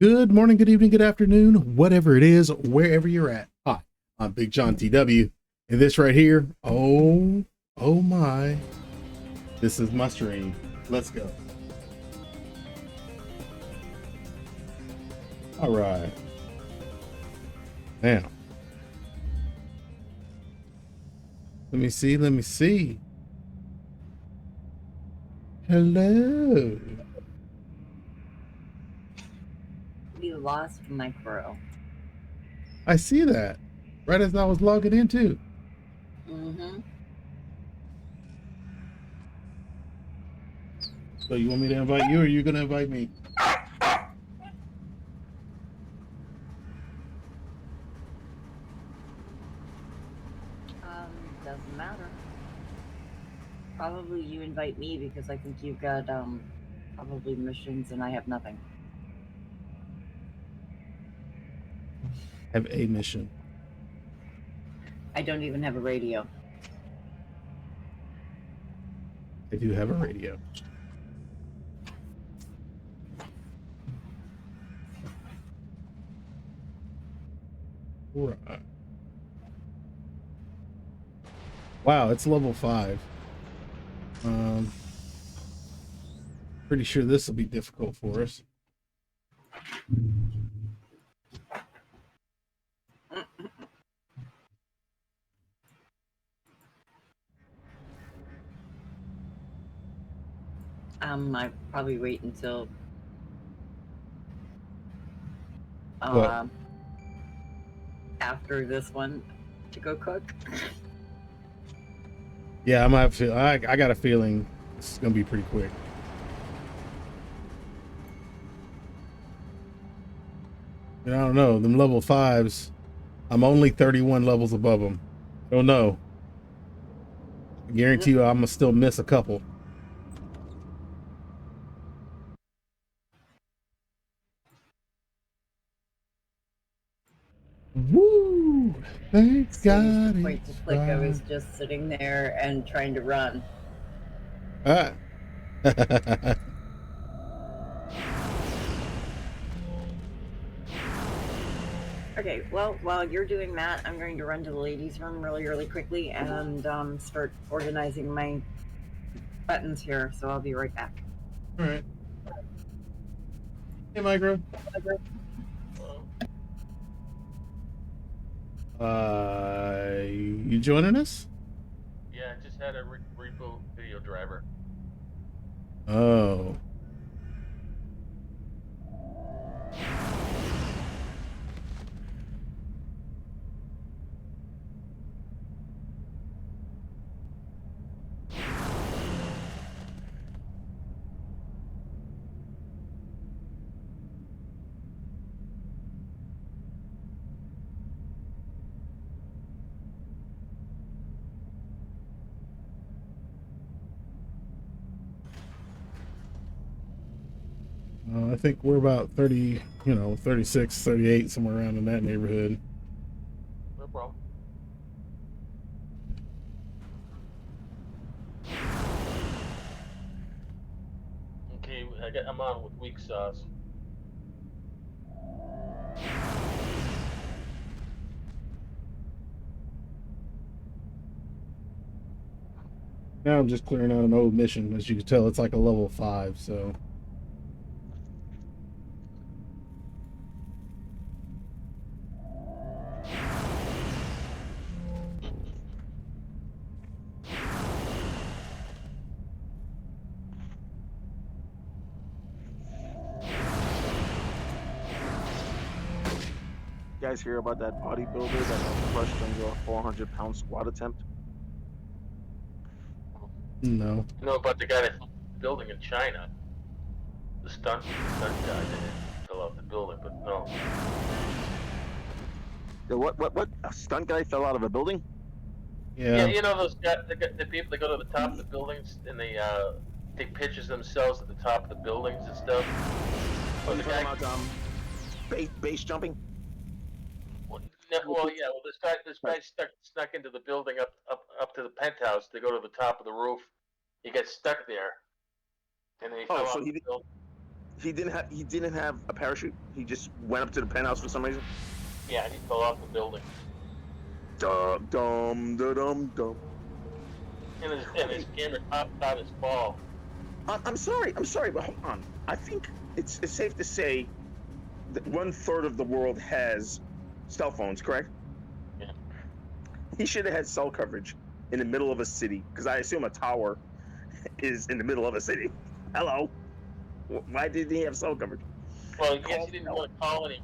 Good morning, good evening, good afternoon, whatever it is, wherever you're at. Hi, I'm Big John TW, and this right here, oh my, this is my stream. Let's go. All right. Now, let me see. Hello. We lost micro. I see that. Right as I was logging in too. Mm-hmm. So you want me to invite you or are you going to invite me? Doesn't matter. Probably you invite me because I think you've got probably missions and I have nothing. Have a mission. I don't even have a radio. I do have a radio. Right. Wow, it's level 5. Pretty sure this will be difficult for us. I probably wait until after this one to go cook. Yeah, I got a feeling this is gonna be pretty quick. And I don't know, them level 5s, I'm only 31 levels above them. I don't know. I guarantee you I'm gonna still miss a couple. Woo! Thank God. Point to click, I was just sitting there and trying to run. Okay, well, while you're doing that, I'm going to run to the ladies' room really quickly and start organizing my buttons here, so I'll be right back. All right. Hey, Micro. You joining us? Yeah, I just had a reboot video driver. Oh. I think we're about 30, 36, 38, somewhere around in that neighborhood. No problem. Okay, I'm on with weak sauce. Now I'm just clearing out an old mission. As you can tell, it's like a level 5, so. You guys hear about that bodybuilder that crushed under a 400-pound squat attempt? No. No, but the guy that building in China, the stunt guy didn't fill out the building, but no. What? A stunt guy fell out of a building? Yeah. You know those guys, the people that go to the top of the buildings and they take pictures of themselves at the top of the buildings and stuff. Oh, you're talking about base jumping? This guy snuck into the building up to the penthouse to go to the top of the roof. He gets stuck there, and then he fell off the building. He didn't have a parachute. He just went up to the penthouse for some reason. Yeah, and he fell off the building. Dum dum da dum dum. And his camera topped out his fall. I'm sorry, but hold on. I think it's safe to say that 1/3 of the world has cell phones, correct? Yeah. He should have had cell coverage in the middle of a city, because I assume a tower is in the middle of a city. Hello. Why did he have cell coverage? Well, yes, he didn't want to call any.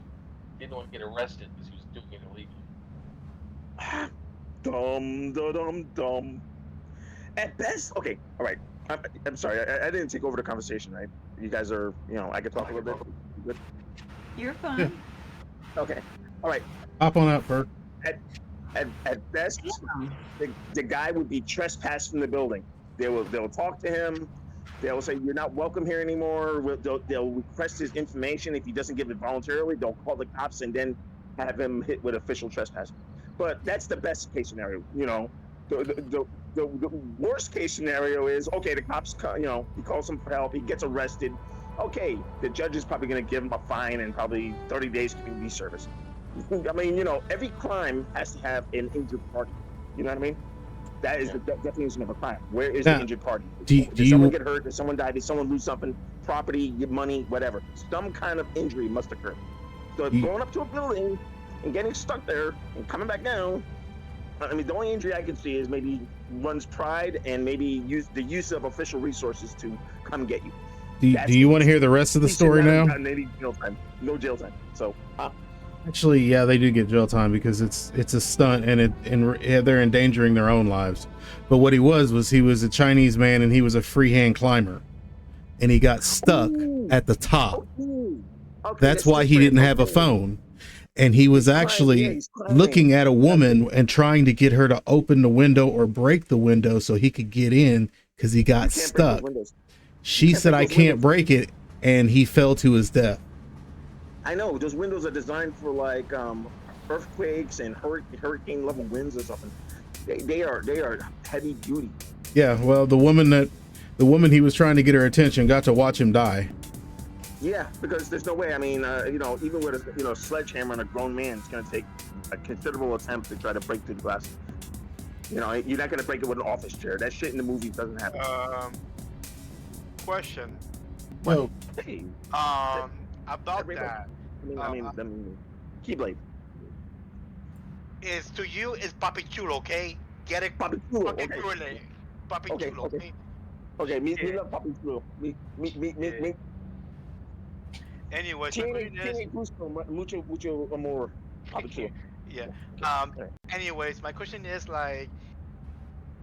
Didn't want to get arrested because he was doing it illegally. Dum da dum dum. At best, okay, all right. I'm sorry, I didn't take over the conversation, right? You guys are, I can talk a little bit. Good? You're fine. Yeah. Okay, all right. Hop on up, Purrg. At best, the guy would be trespassed from the building. They'll talk to him. They'll say you're not welcome here anymore. They'll request his information. If he doesn't give it voluntarily, they'll call the cops and then have him hit with official trespass. But that's the best case scenario. The worst case scenario is, okay, the cops, he calls him for help. He gets arrested. Okay, the judge is probably going to give him a fine and probably 30 days community service. I mean, every crime has to have an injured party. You know what I mean? That is the definition of a crime. Where is the injured party? Did someone get hurt? Did someone die? Did someone lose something? Property, money, whatever. Some kind of injury must occur. So going up to a building and getting stuck there and coming back down, I mean, the only injury I can see is maybe one's pride and maybe the use of official resources to come get you. Do you want to hear the rest of the story now? No jail time. So, actually, yeah, they do get jail time because it's a stunt and they're endangering their own lives. But what he was a Chinese man and he was a freehand climber, and he got stuck at the top. Okay, that's why he didn't have a phone. And he was actually looking at a woman and trying to get her to open the window or break the window so he could get in because he got stuck. She said, I can't break it, and he fell to his death. I know, those windows are designed for like earthquakes and hurricane level winds or something. They are heavy duty. Yeah, well, the woman he was trying to get her attention got to watch him die. Yeah, because there's no way. I mean, even with a sledgehammer and a grown man, it's going to take a considerable attempt to try to break through the glass. You're not going to break it with an office chair. That shit in the movies doesn't happen. Question. Well, about that. I mean, Keyblade. Is Papi Chulo, okay? Get it? Papi Chulo, okay. Papi Chulo, okay? Okay, me love Papi Chulo. Me. Anyways, mucho amor. Papi Chulo. Yeah. Anyways, my question is like,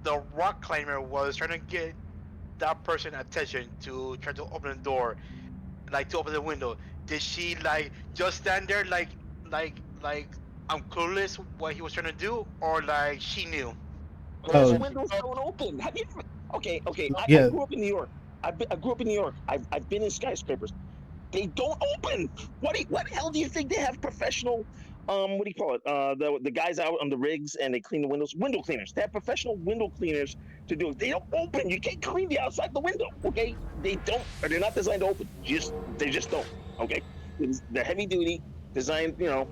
the rock climber was trying to get that person attention to try to open the door, like to open the window. Did she like just stand there like I'm clueless what he was trying to do, or like she knew? The windows don't open. Have you? Okay. Yeah. I grew up in New York. I grew up in New York. I've been in skyscrapers. They don't open. What the hell do you think they have professional? What do you call it? The guys out on the rigs and they clean the windows. Window cleaners. They have professional window cleaners to do it. They don't open. You can't clean the outside the window. Okay, they don't. Or they're not designed to open. They just don't. Okay, they're heavy duty, designed for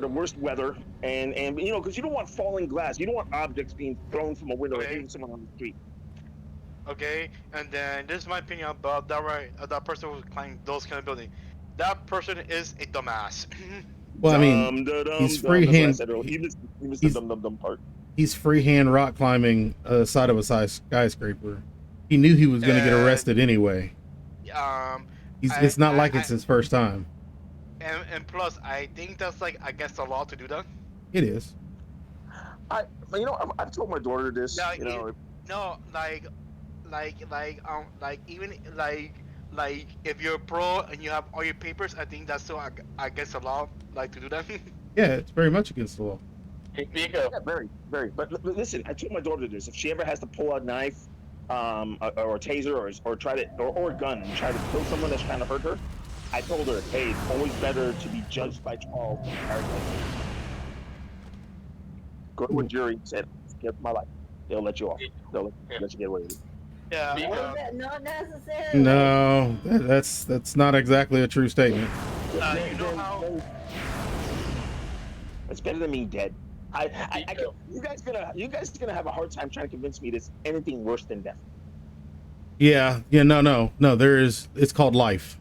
the worst weather, and because you don't want falling glass. You don't want objects being thrown from a window or hitting someone on the street. Okay, and then this is my opinion about that. Right, that person who's climbing those kind of buildings. That person is a dumbass. Well, I mean, he's freehand. He missed the dumb part. He's freehand rock climbing the side of a skyscraper. He knew he was going to get arrested anyway. It's not like it's his first time. And plus, I think that's like against the law to do that. It is. I've told my daughter this. Like if you're a pro and you have all your papers, I think that's still against the law, like to do that. Yeah, it's very much against the law. Hey, Vigo. Yeah, very, very. But listen, I told my daughter this. If she ever has to pull out a knife, or a taser, or try to, or a gun and try to kill someone that's trying to hurt her, I told her, hey, it's always better to be judged by trial than charged by jury. Go to a jury, said, "Give my life." They'll let you off. They'll let you get away with it. Yeah. Speak up. Not necessarily. No, that's not exactly a true statement. You know how? It's better than being dead. I Me can, too. you guys gonna have a hard time trying to convince me there's anything worse than death. Yeah, no. It's called life.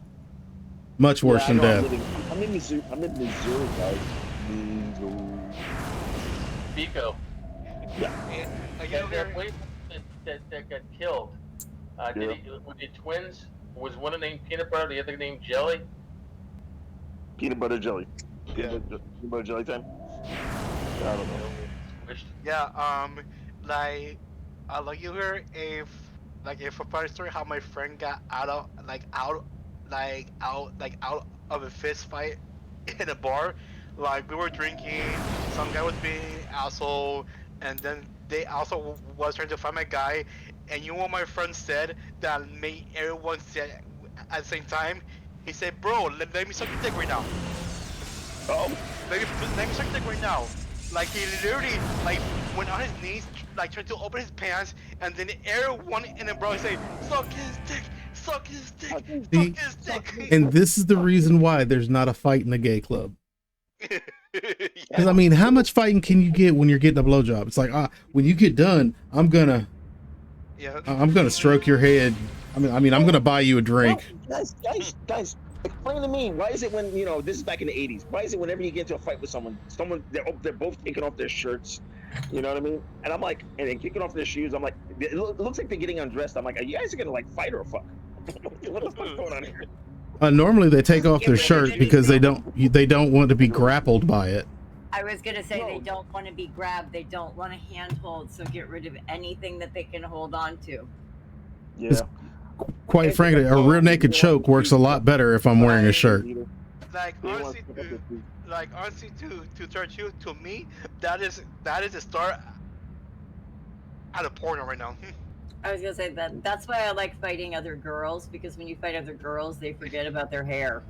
Much worse Yeah, I than know, death. I'm in Missouri, guys. Missouri. Pico. You know, That wait that got killed. Yeah. Were they twins? Was one named Peanut Butter, the other named Jelly? Peanut butter jelly. Yeah. Peanut butter jelly time. I don't know. Squished. Yeah. Like you heard if a funny story how my friend got out of a fist fight in a bar. Like we were drinking, some guy was being an asshole, and then they also was trying to find my guy. And you know what my friend said that made everyone say at the same time? He said, "Bro, let me suck your dick right now. Oh, Let me suck your dick right now." Like he literally like went on his knees, like tried to open his pants, and then everyone in the bar say, "Suck his dick, suck his dick, See, suck his dick." and this is the reason why there's not a fight in a gay club. Because Yeah. I mean, how much fighting can you get when you're getting a blowjob? It's like, when you get done, I'm gonna stroke your head. I'm gonna buy you a drink. well, guys, explain to me, why is it when, this is back in the 80s, why is it whenever you get into a fight with someone, they're both taking off their shirts, you know what I mean? And I'm like, and then kicking off their shoes, I'm like, it looks like they're getting undressed. I'm like, are you guys gonna like fight or fuck? What the fuck's going on here? Normally they take off their shirt because they don't want to be grappled by it. I was gonna say No. they don't want to be grabbed. They don't want a handhold. So get rid of anything that they can hold on to. Yeah. Quite frankly, a real naked choke works a lot better if I'm wearing a shirt. Like They want honestly, to pick up their feet. to touch you, to me, that is the start out of porno right now. I was gonna say that's why I like fighting other girls, because when you fight other girls, they forget about their hair.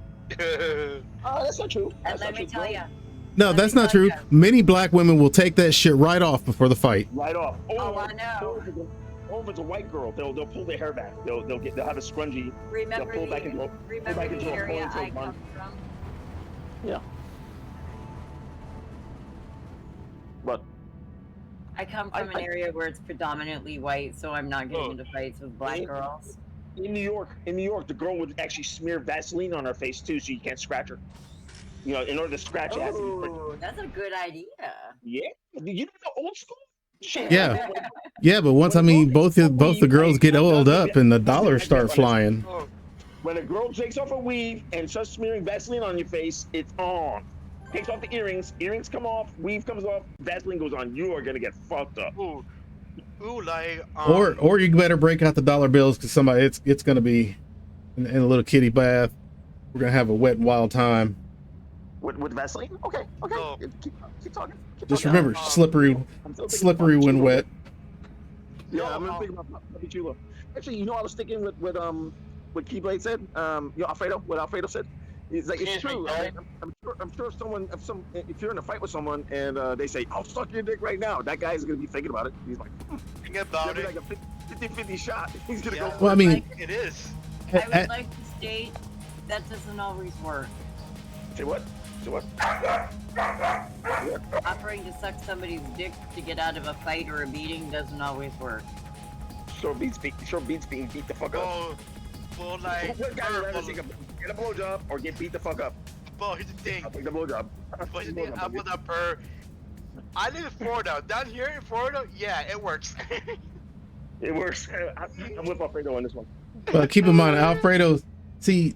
Oh, that's not true. And That's let not me true. tell you, No, Let that's me not tell true. ya. Many black women will take that shit right off before the fight. Right off. Oh, I know. Or if it's a white girl, they'll pull their hair back. They'll have a scrunchie. remember pull back into remember into the a area ponytail I bun. come from? Yeah. But I come from an area where it's predominantly white, so I'm not getting into fights with black Yeah. girls. in New York, the girl would actually smear Vaseline on her face too, so you can't scratch her. In order to scratch, it has to be pretty. Oh, that's a good idea. Yeah. You don't know old school? Shit. Yeah. Yeah, but once both the girls get oiled up and the dollars start flying. Oh, When a girl takes off her weave and starts smearing Vaseline on your face, it's on. Takes off the earrings come off, weave comes off, Vaseline goes on. You are gonna get fucked up. ooh, like Or you better break out the dollar bills because it's gonna be in a little kitty bath. We're gonna have a wet and wild time. With Vaseline? Okay. Oh. Keep talking. Just talking. remember, slippery I'm still thinking slippery about when Chulo. wet. Yeah, I'm thinking about Puppy Chulo. Actually, I was thinking with what Keyblade said. Alfredo, what Alfredo said. It's like, it's Excuse me, true. I'm sure if you're in a fight with someone and they say, "I'll suck your dick right now," that guy's gonna be thinking about it. He's like, think about it'll be it. like a 50-50 shot. He's gonna Yeah. go. Well, I mean, It is. I at- would like to state that doesn't always work. Say what? Offering to suck somebody's dick to get out of a fight or a beating doesn't always work. Sure beats being beat the fuck up. Oh, well, like, What guy would rather get a blowjob or get beat the fuck up? well, here's the thing. I'll take the blowjob. But here's the thing. I put that per. I live in Florida. Down here in Florida, yeah, it works. It works. I'm with Alfredo on this one. But keep in mind, Alfredo, see,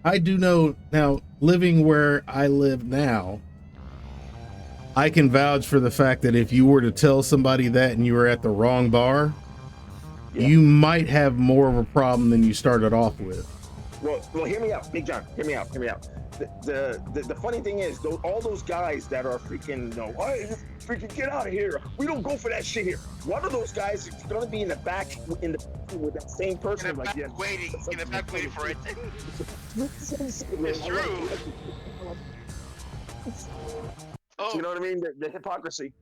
I do know now, living where I live now, I can vouch for the fact that if you were to tell somebody that and you were at the wrong bar, Yeah. you might have more of a problem than you started off with. Well, hear me out, Big John. Hear me out. The funny thing is, all those guys that are freaking, hey, freaking get out of here. We don't go for that shit here. One of those guys is gonna be in the back with that same person. In the back waiting for it. It's true. Oh, You know what I mean? The hypocrisy.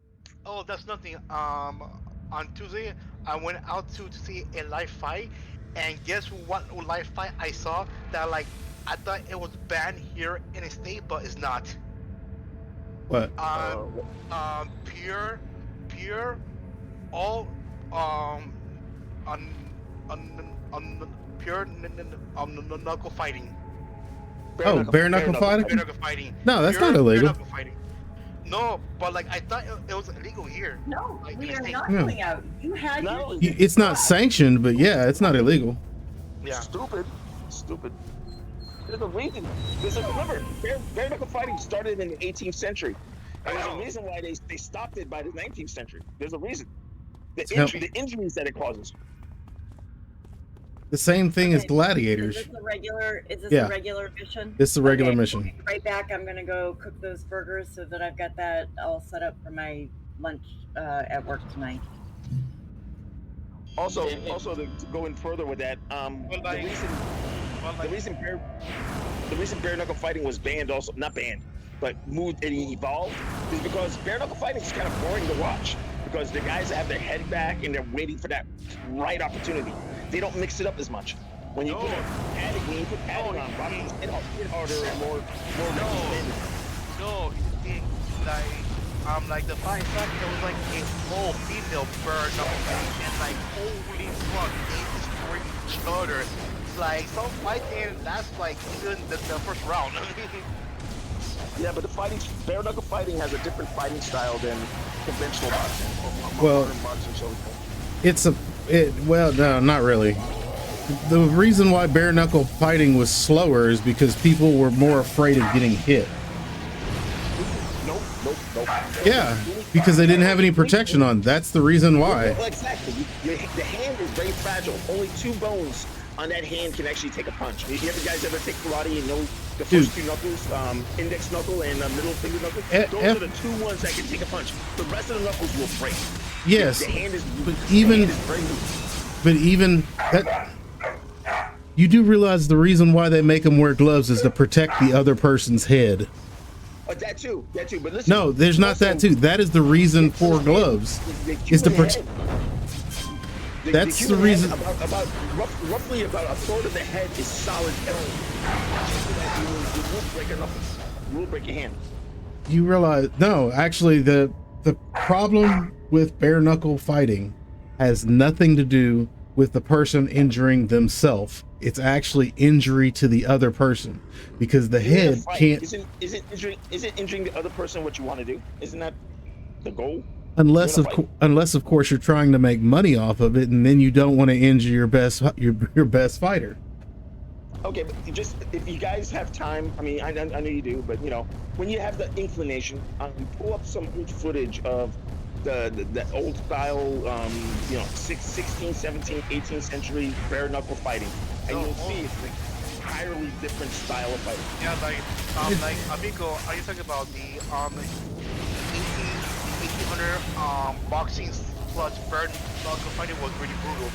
oh, that's nothing. On Tuesday, I went out to see a live fight, and guess what live fight I saw that like I thought it was banned here in the state, but it's not. What? Pure, all on pure knuckle fighting. Oh, bare knuckle fighting? Bare knuckle fighting. No, that's Pure not illegal. Bare knuckle fighting. No, but like I thought it was illegal here. No, Like, we in the are state. not Yeah. going out. You had No, your It's not sanctioned, but yeah, it's not illegal. Yeah. Stupid. There's a reason. Remember, bare knuckle fighting started in the 18th century. And there's a reason why they stopped it by the 19th century. There's a reason. The injuries that it causes. The same thing as Okay. gladiators. Is this a regular? Is this Yeah. a regular mission? This is a regular Okay, mission. I'll be right back. I'm gonna go cook those burgers so that I've got that all set up for my lunch at work tonight. Also, to go in further with that, like- the reason bare knuckle fighting was banned, also not banned, but moved and evolved, is because bare knuckle fighting is kind of boring to watch because the guys have their head back and they're waiting for that right opportunity. They don't mix it up as much. When you put padding, on, Rockets hit harder and more. No, the thing, like the fight fact, there was like a whole female bird knuckle fighting, and like holy fuck, they destroyed each other. Like some fight didn't last like even the first round. Yeah, but bare knuckle fighting has a different fighting style than conventional boxing. Well, Modern boxing, shall we say. Well, no, not really. The reason why bare knuckle fighting was slower is because people were more afraid of getting hit. Nope. Yeah, because they didn't have any protection on. That's the reason why. Well, exactly. The hand is very fragile. Only 2 bones on that hand can actually take a punch. You guys ever take karate and know the first 2 knuckles, index knuckle and middle finger knuckle? Those are the 2 ones that can take a punch. The rest of the knuckles will break. Yes, The hand is but even that, you do realize the reason why they make them wear gloves is to protect the other person's head. That too. But listen. No, there's not that too. That is the reason for gloves, is to protect. That's the reason. Roughly about a third of the head is solid bone. You will break your hand. You realize, no, actually the problem with bare knuckle fighting has nothing to do with the person injuring themselves. It's actually injury to the other person, because the head can't. Isn't injuring the other person what you want to do? Isn't that the goal? Unless of course you're trying to make money off of it, and then you don't want to injure your best fighter. Okay, but if you guys have time, I mean, I know you do, but when you have the inclination, pull up some old footage of the old style, 16th, 17th, 18th century bare knuckle fighting, and you'll see it's an entirely different style of fighting. Yeah, like Amico, are you talking about the 1800 boxing plus bare knuckle fighting was really brutal.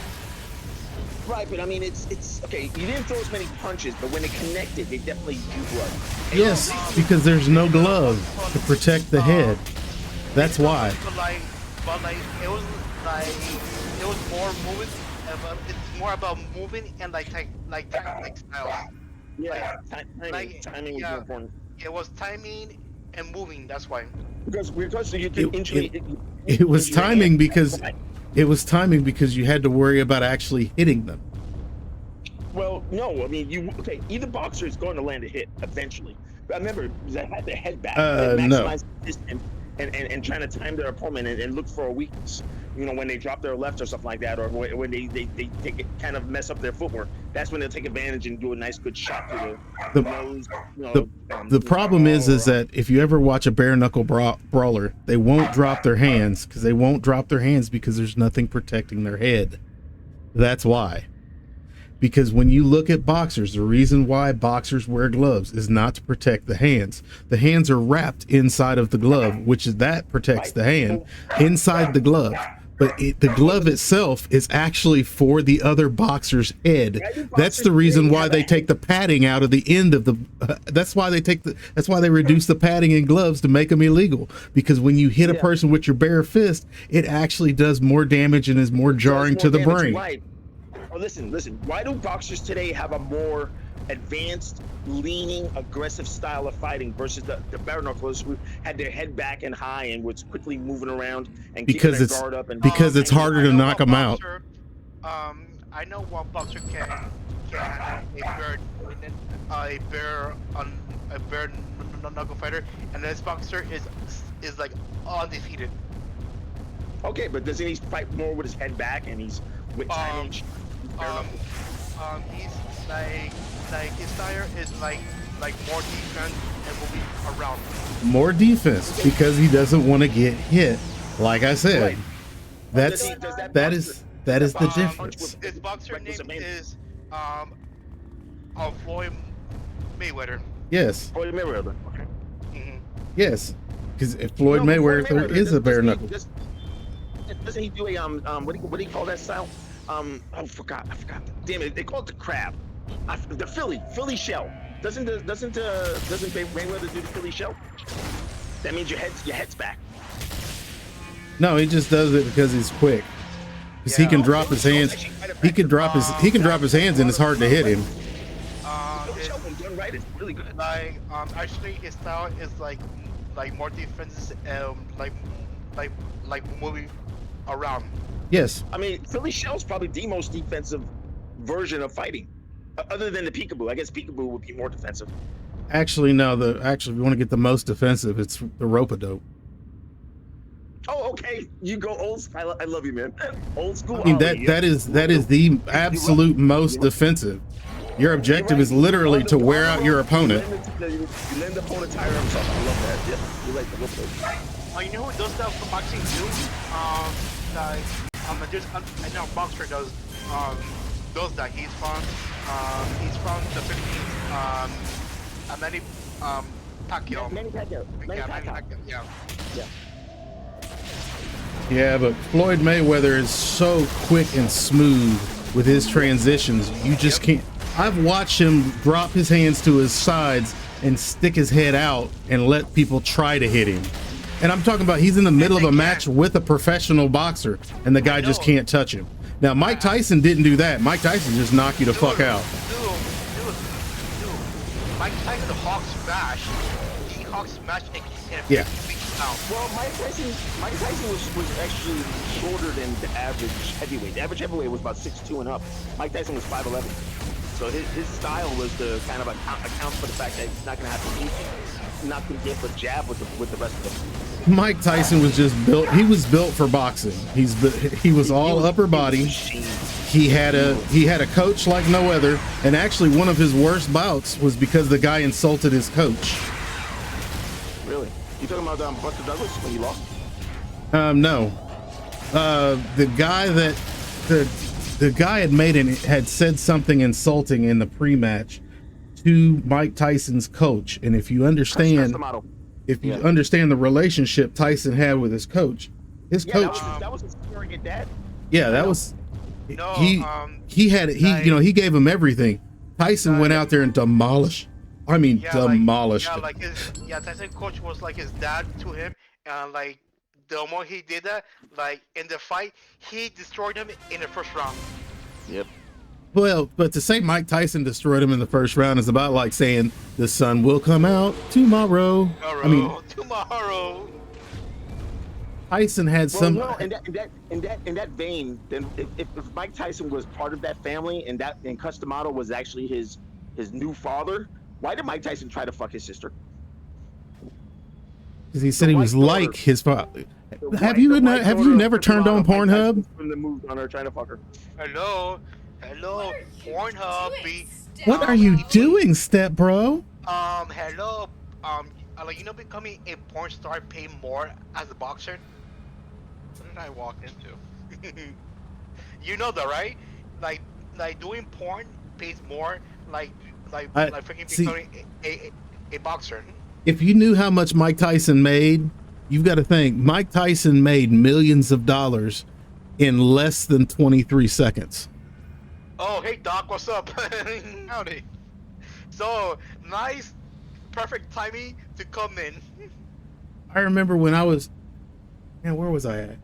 Right, but I mean, it's okay. You didn't throw as many punches, but when they connected, they definitely drew blood. Yes, because there's no glove to protect the head. That's why. But it was more moving. It's more about moving and like style. Yeah, timing was more important. It was timing and moving. That's why. Because you could It was timing because you had to worry about actually hitting them. Well, no, I mean either boxer is going to land a hit eventually. But remember, they had their head back, maximize distance, and trying to time their opponent and look for a weakness. When they drop their left or something like that, or when they take it, kind of mess up their footwork. That's when they'll take advantage and do a nice good shot to the nose. The problem is that if you ever watch a bare knuckle brawler, they won't drop their hands because there's nothing protecting their head. That's why. Because when you look at boxers, the reason why boxers wear gloves is not to protect the hands. The hands are wrapped inside of the glove, that protects the hand inside the glove. but the glove itself is actually for the other boxer's head. That's the reason why they take the padding out of the end of the. That's why they reduce the padding in gloves to make them illegal. Because when you hit a person with your bare fist, it actually does more damage and is more jarring to the brain. Right. Oh, listen. Why do boxers today have a more advanced, leaning, aggressive style of fighting versus the bare knucklers who had their head back and high and was quickly moving around and keeping their guard up? And because it's harder to knock them out. I know one boxer can have a bare knuckle fighter, and this boxer is like undefeated. Okay, but doesn't he fight more with his head back and he's with timing? He's like his style is like more defense and will be around. More defense because he doesn't want to get hit. Like I said, that is the difference. His boxer name is Floyd Mayweather. Yes. Floyd Mayweather. Okay. Mm-hmm. Yes, because Floyd Mayweather is a bare knuckle. Doesn't he do a what do you call that style? I forgot. Damn it, they call it the crab. The Philly shell. Doesn't Mayweather do the Philly shell? That means your head's back. No, he just does it because he's quick. Because he can drop his hands. He can drop his hands, and it's hard to hit him. Done right, it's really good. Like actually his style is like more defenses, like moving around. Yes. I mean, Philly shell's probably the most defensive version of fighting, other than the peekaboo. I guess peekaboo would be more defensive. Actually, no. If you want to get the most defensive, it's the rope-a-dope. Oh, okay. You go old style. I love you, man. Old school. I mean, that is the absolute most defensive. Your objective is literally to wear out your opponent. You lend the opponent tire on something. I love that. Yeah, you like the rope-a-dope. You know who does that for boxing too? I know boxer does that. He's from the Philippines. Manny Pacquiao. Manny Pacquiao. Yeah. Yeah, but Floyd Mayweather is so quick and smooth with his transitions. You just can't. I've watched him drop his hands to his sides and stick his head out and let people try to hit him. And I'm talking about he's in the middle of a match with a professional boxer and the guy just can't touch him. Now, Mike Tyson didn't do that. Mike Tyson just knocked you the fuck out. Dude. Mike Tyson hawk smash. He hawk smash and yeah. Well, Mike Tyson was actually shorter than the average heavyweight. The average heavyweight was about 6'2" and up. Mike Tyson was 5'11". So his style was to kind of account for the fact that he's not going to have to eat, not going to get a jab with the rest of them. Mike Tyson was just built. He was built for boxing. He was all upper body. He had a coach like no other. And actually, one of his worst bouts was because the guy insulted his coach. Really? You talking about Buster Douglas when he lost? No. The guy had said something insulting in the pre-match to Mike Tyson's coach, and if you understand the relationship Tyson had with his coach, coach that was his surrogate dad. Yeah, that was he gave him everything. Tyson went out there and demolished. I mean, demolished. Tyson coach was like his dad to him, and like the more he did that, like in the fight, he destroyed him in the first round. Yep. Well, but to say Mike Tyson destroyed him in the first round is about like saying the sun will come out tomorrow. Tomorrow. Tyson had some. Well, in that vein, then if Mike Tyson was part of that family and Cus D'Amato was actually his new father, why did Mike Tyson try to fuck his sister? Because he said he was like his father. Have you never turned on Pornhub? From the moves on her trying to fuck her. Hello, Pornhub. What are you doing, step bro? Hello. Becoming a porn star pay more as a boxer. What did I walk into? You know that, right? Like doing porn pays more. Like freaking becoming a boxer. If you knew how much Mike Tyson made, you've got to think Mike Tyson made millions of dollars in less than 23 seconds. Oh, hey Doc, what's up? Howdy. So nice, perfect timing to come in. I remember when I was, man, where was I at?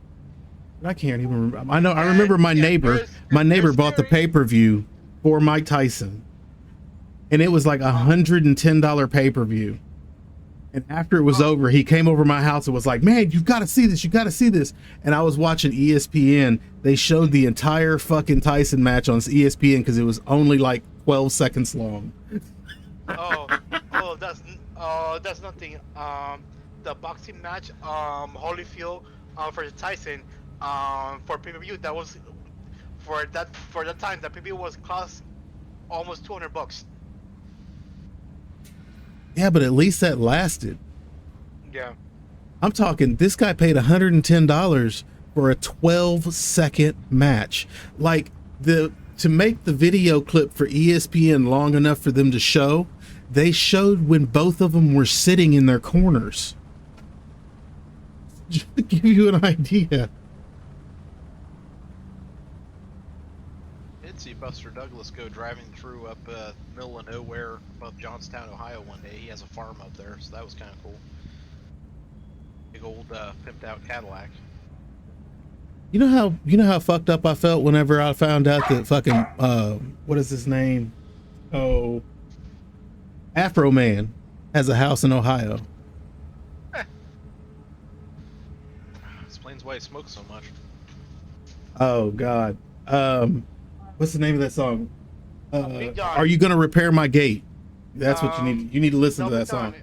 I can't even remember. I remember my neighbor. My neighbor bought the pay-per-view for Mike Tyson, and it was like $110 pay-per-view. And after it was over, he came over my house and was like, "Man, you got to see this. You got to see this." And I was watching ESPN. They showed the entire fucking Tyson match on ESPN because it was only like 12 seconds long. That's nothing. The boxing match, Holyfield, for Tyson, for pay-per-view, that was for that time. The pay-per-view was cost almost $200. Yeah, but at least that lasted. Yeah. I'm talking, this guy paid $110 for a 12-second match. Like, to make the video clip for ESPN long enough for them to show, they showed when both of them were sitting in their corners. Just to give you an idea. Did see Buster Douglas go driving through up middle of nowhere above Johnstown, Ohio one day. He has a farm up there, so that was kind of cool. Big old pimped out Cadillac. You know how fucked up I felt whenever I found out that fucking what is his name? Oh, Afro Man has a house in Ohio. Explains why he smokes so much. Oh God. What's the name of that song? Big John. Are you gonna repair my gate? That's what you need. You need to listen to No, that song.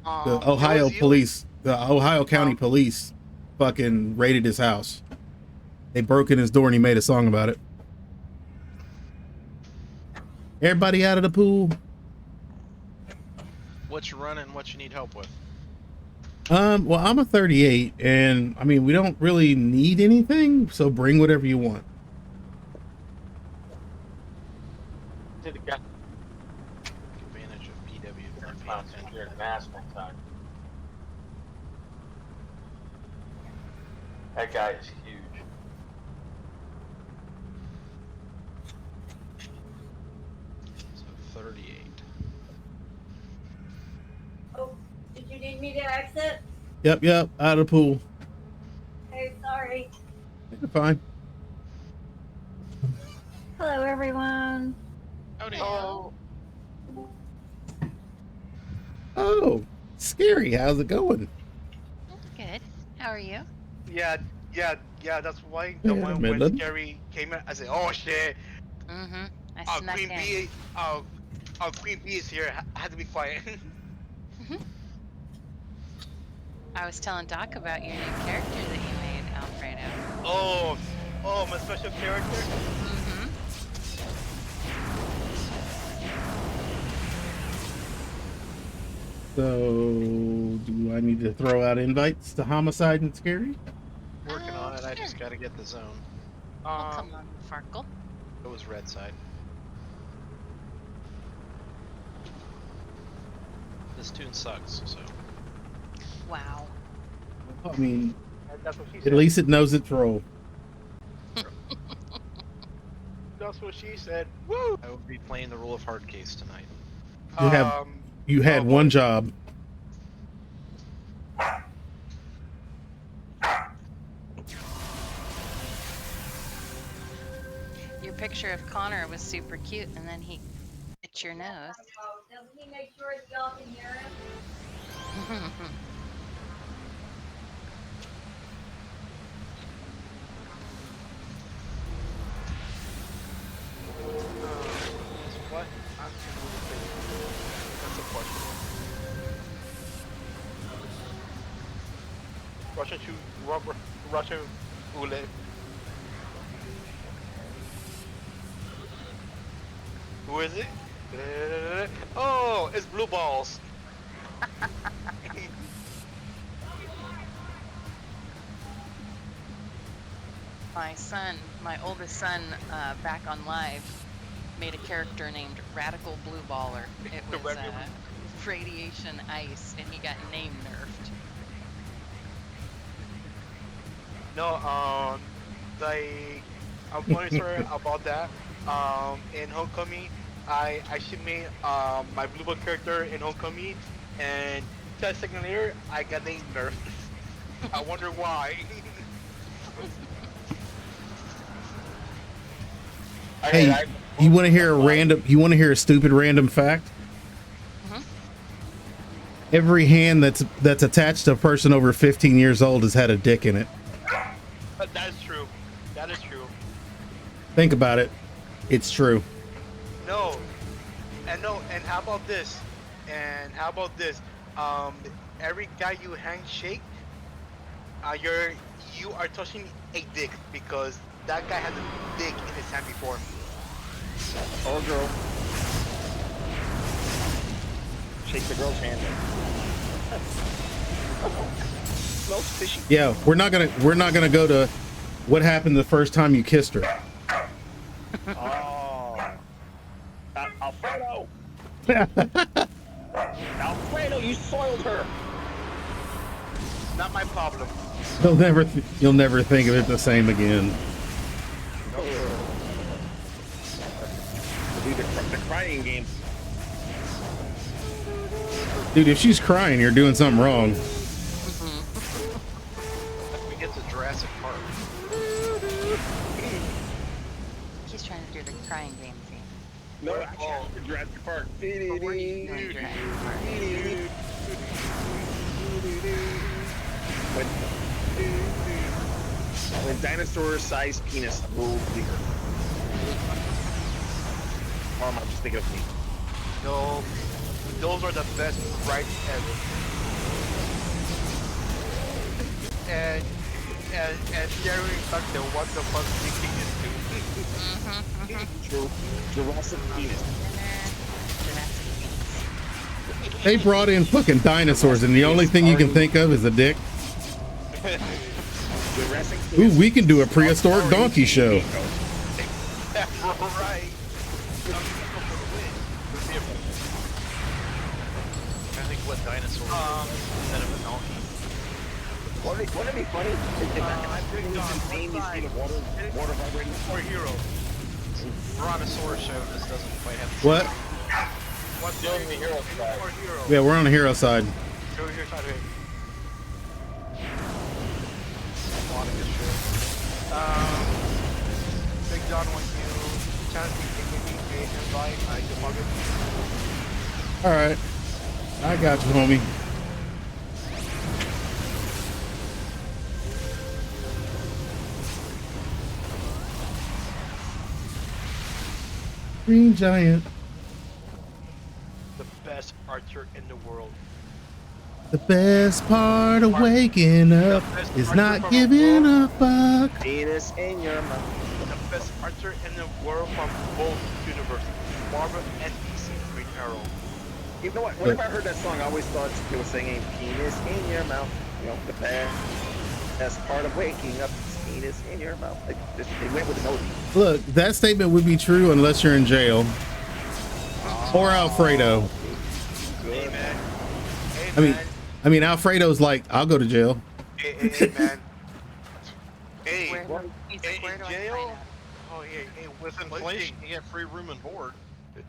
The it Ohio was you. police, the Ohio County police, fucking raided his house. They broke in his door and he made a song about it. Everybody out of the pool. What you running? What you need help with? Well, I'm a 38, and I mean we don't really need anything, so bring whatever you want. To the guy Take advantage of PW. not paying found attention. here in mask one time. That guy is huge. So 38. Oh, did you need me to exit? Yep, out of the pool. Hey, sorry. You're fine. Hello, everyone. Howdy. Oh, scary. How's it going? Good. How are you? Yeah. That's why Yeah, the one Midland. when Scary came in, I said, "Oh shit, Mm-hmm. I snuck Queen in. Bee, Queen Bee is here. I had to be quiet." I was telling Doc about your new character that you made, Alfredo. Oh, my special character. Mm-hmm. So, do I need to throw out invites to Homicide and Scary? Working on it. I Sure. just got to get the zone. Well, come on, Farkle. It was red side. This tune sucks, so. Wow. I mean, That's what she at said. least it knows its role. That's what she said. Woo. I will be playing the role of hard case tonight. You have- You had one job. Your picture of Connor was super cute, and then he hit your nose. Doesn't he make sure that y'all can hear him? What? That's a question. Russian roulette. Who is it? Oh, it's blue balls. My son, my oldest son, back on live, made a character named Radical Blue Baller. It was Radiation Ice, and he got name nerfed. No, Like, a funny story about that. In Homecoming, I actually made my Blue Book character in Homecoming, and 10 seconds later, I got named Nerf. I wonder why. Hey, you want to hear a random? You want to hear a stupid random fact? Mhm. Every hand that's attached to a person over 15 years old has had a dick in it. That is true. That is true. Think about it. It's true. No, and how about this? And how about this? Every guy you handshake, you are touching a dick because that guy had a dick in his hand before. Or girl. Shake the girl's hand. Smells fishy. Yeah, we're not gonna go to what happened the first time you kissed her. Oh. Alfredo! Alfredo, you soiled her! Not my problem. You'll never think of it the same again. Dude, the crying game. Dude, if she's crying, you're doing something wrong. We get to Jurassic Park. He's trying to do the crying game thing. No, actually, Jurassic Park. Doing Jurassic Park. When dinosaur-sized penis will clear. Or am I just thinking of me? No, those are the best rides ever. And Jerry talked to what the fuck thinking is doing. Jurassic penis. They brought in fucking dinosaurs, and the only thing you can think of is a dick. Jurassic Ooh, penis. we can do a prehistoric donkey show. Right. I think what dinosaur instead of a donkey. Wouldn't it be funny if I bring this insane these kind of water vibrating? Or hero. Brontosaurus show just doesn't quite have. What? What's Doing the hero side. Or hero. Yeah, we're on the hero side. Hero side of it. A lot of good show. Big John wants you chance to give me a invite. I can log it. All right, I got you, homie. Green Giant, The best archer in the world. the best part of waking up is not giving a fuck. Penis in your mouth. The best archer in the world from both universes. Marvel and DC Green Arrow. You know what? Whenever I heard that song, I always thought they were singing "Penis in your mouth." You know, the best part of waking up is penis in your mouth. They went with the melody. Look, that statement would be true unless you're in jail or Alfredo. Hey man. Hey I mean, man. I mean, Alfredo's like, I'll go to jail. Hey man. Hey. Where, he's like, where do I jail? sign up? Oh hey, With inflation, you get free room and board.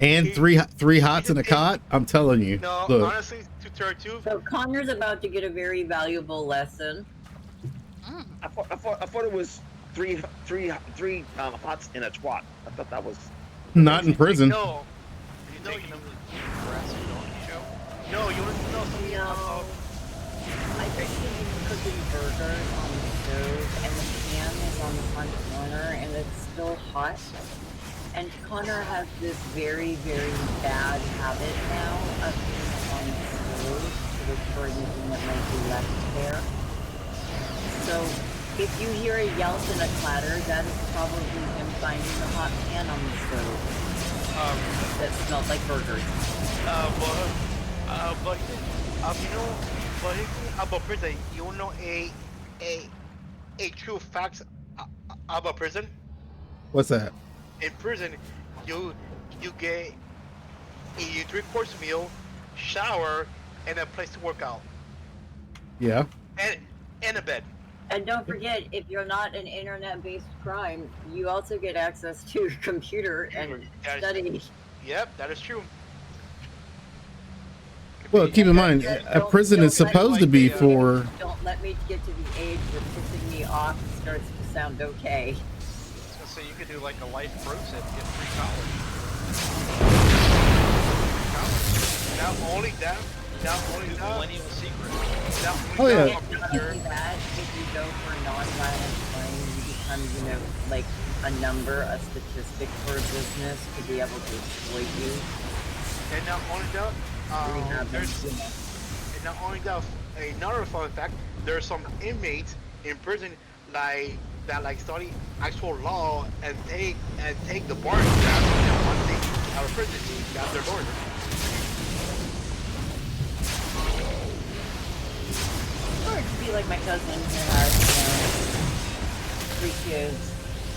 And three hots in a cot. I'm telling you. No, Look, honestly, to turn two. So Connor's about to get a very valuable lesson. Mm. I thought it was three hots in a twat. I thought that was. not in prison. No. Are you No, taking you- them to the Jurassic Donkey show? No, you want to know something No. about I think he's cooking burgers on the stove and the pan is on the front corner and it's still hot. And Connor has this very, very bad habit now of being on the stove to look for anything that might be left there. So if you hear a yelp and a clatter, that is probably him finding the hot pan on the stove that smells like burgers. you know, but about prison, you know a true fact about prison. What's that? In prison, you get a 3-course meal, shower, and a place to work out, Yeah. and a bed. And don't forget, if you're not an internet-based crime, you also get access to a computer and That is- study. Yep, that is true. Well, keep in mind, And a prison is don't let supposed to be me- for. Don't let me get to the age where pissing me off starts to sound okay. So you could do like a life pro tip, get free college. Not only that, Millennial secret. Oh, yeah. And not only that, if you go for non-violent crime, you become, like a number, a statistic for a business to be able to exploit you. And not only that, Rehab them, and not only that, another fun fact: there are some inmates in prison that study actual law and take the bar exam, and once they out of prison, they got their lawyer. Or it could be like my cousin who has 3 kids,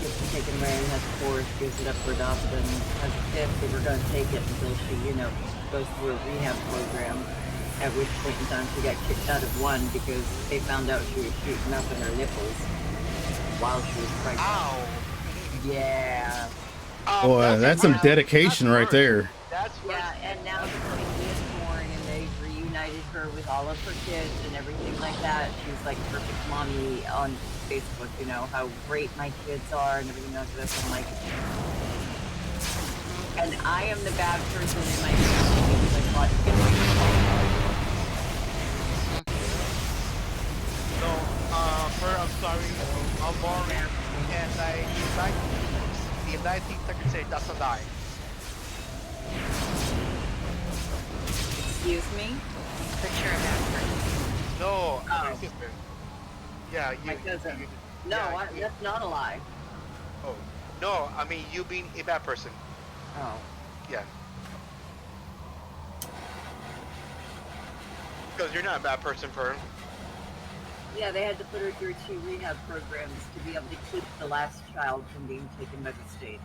gets them taken away, has 4, gives it up for adoption, has a 5th, they were going to take it until she, goes through a rehab program, at which point in time she got kicked out of one because they found out she was shooting up in her nipples while she was pregnant. Ow! Yeah. Boy, that's some dedication right there. That's Yeah, and now the baby is born and they've reunited her with all of her kids and everything like that. She's like perfect mommy on Facebook, how great my kids are and everything like this. I'm like, and I am the bad person in my family because I thought to get away from No, I'm sorry, I'm boring, and the United Secretary doesn't die. Excuse me? But you're a bad person. No, Oh. my sister. Yeah, My cousin. No, yeah, that's not a lie. Oh, no, I mean you being a bad person. Oh. Yeah. Because you're not a bad person, Purr. Yeah, they had to put her through 2 rehab programs to be able to keep the last child from being taken by the state.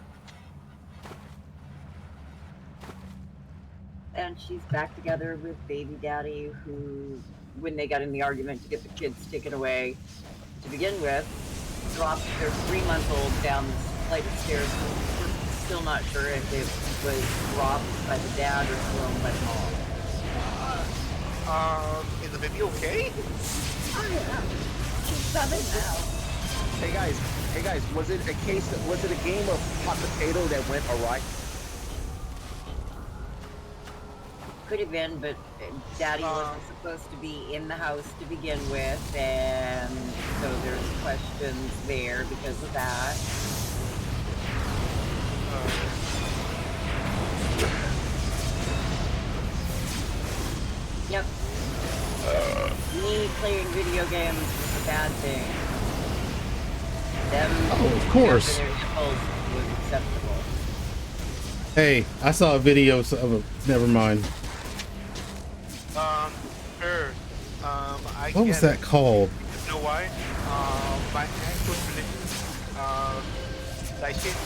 And she's back together with baby daddy, who, when they got in the argument to get the kids taken away to begin with, dropped their 3-month-old down the flight of stairs. We're still not sure if it was dropped by the dad or thrown by the mom. Is the baby okay? Oh yeah, she's 7 now. Hey guys, was it a game of hot potato that went awry? Could have been, but Daddy wasn't supposed to be in the house to begin with, and so there's questions there because of that. Yep. Me playing video games was a bad thing. Them Oh, of course. their nipples was acceptable. Hey, I saw a video of a. Never mind. Sure. What was that called? You know why? My actual religion, like shit,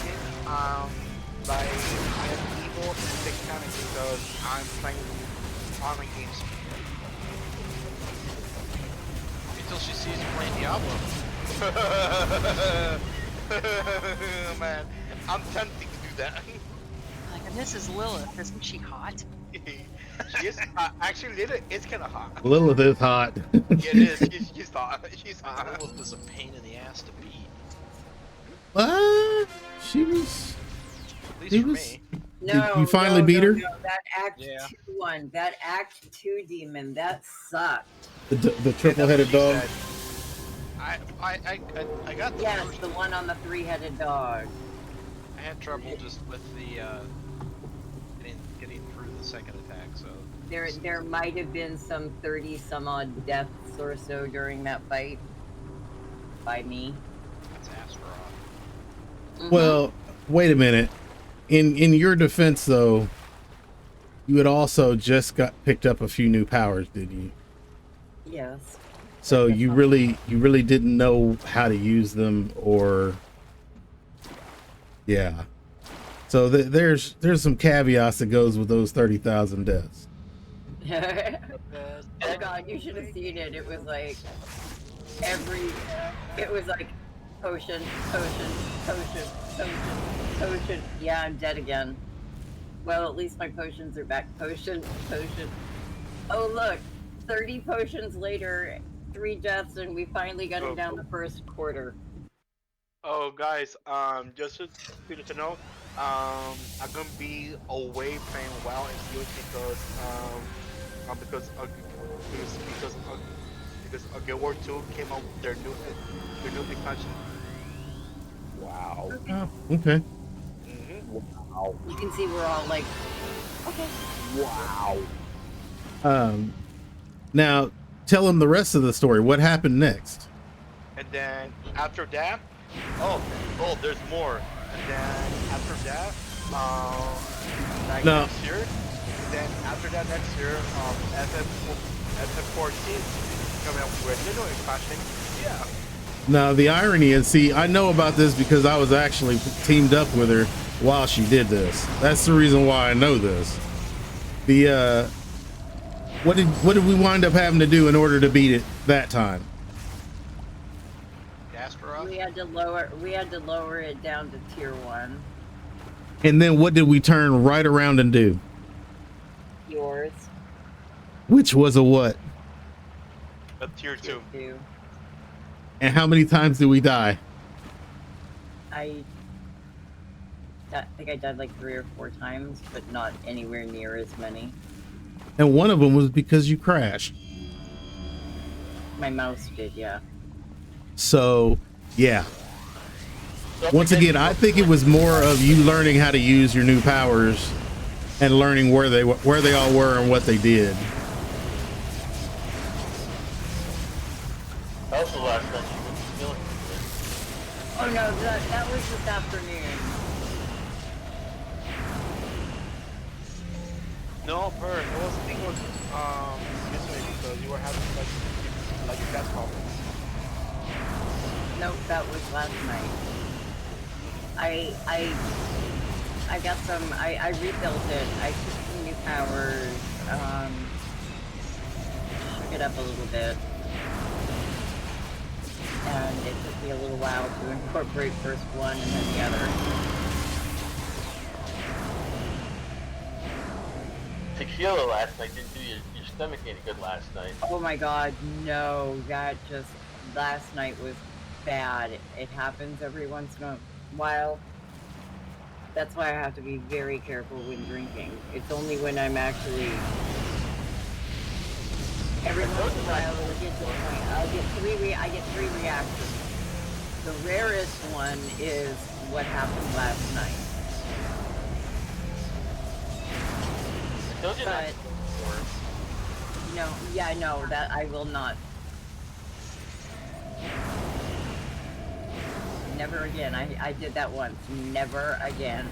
like I am evil and satanic because I'm playing online games. Until she sees you playing Diablo. Man, I'm tempted to do that. Like, and this is Lilith, isn't she hot? She is actually Lilith is kind of hot. Lilith is hot. Yeah, it is. She's hot. She's hot. Lilith is a pain in the ass to beat. What? She was. At least She for was. me. No, You finally beat her? No, that Act Yeah. 2 one, that Act 2 demon, that sucked. The triple-headed dog. I got the Yes, first. the one on the 3-headed dog. I had trouble just with the getting through the second attack. So There might have been some 30-some-odd deaths or so during that fight by me. that's Astaroth. Mhm. Well, wait a minute. In your defense, though, you had also just picked up a few new powers, didn't you? Yes. So you really didn't know how to use them, or yeah. So there's some caveats that goes with those 30,000 deaths. Oh god, you should have seen it. It was like It was like potion, potion, potion, potion, potion. Yeah, I'm dead again. Well, at least my potions are back. Potion, potion. Oh look, 30 potions later, 3 deaths, and we finally got him down the first quarter. Oh, guys, just to, for you to know, I'm gonna be away playing WoW and COD because Guild War 2 came out with their new expansion. Wow. Oh, okay. Wow. You can see we're all like, okay. Wow. Now tell them the rest of the story. What happened next? And then after that, there's more. And then after that, like No. next year, then after that next year, SF14 coming up with the new expansion. Yeah. Now the irony is, see, I know about this because I was actually teamed up with her while she did this. That's the reason why I know this. The what did we wind up having to do in order to beat it that time? Astaroth? We had to lower it down to tier 1. And then what did we turn right around and do? Yours. Which was a what? A tier 2. 2. And how many times did we die? I think I died like 3 or 4 times, but not anywhere near as many. And one of them was because you crashed. My mouse did, yeah. So, yeah. Once again, I think it was more of you learning how to use your new powers and learning where they all were and what they did. That was the last time you went to killing. Oh no, that was this afternoon. No, Bert, I was thinking yesterday because you were having like a gas problem. Nope, that was last night. I got some. I rebuilt it. I took some new powers. Shook it up a little bit, and it took me a little while to incorporate first one and then the other. Tequila last night didn't do your stomach any good last night. Oh my God, no! That just last night was bad. It happens every once in a while. That's why I have to be very careful when drinking. It's only when I'm actually every once in a while it'll get to the point. I get 3 reactions. The rarest one is what happened last night. I told you not But to no, yeah, no, that I will not. Never again. I did that once. Never again.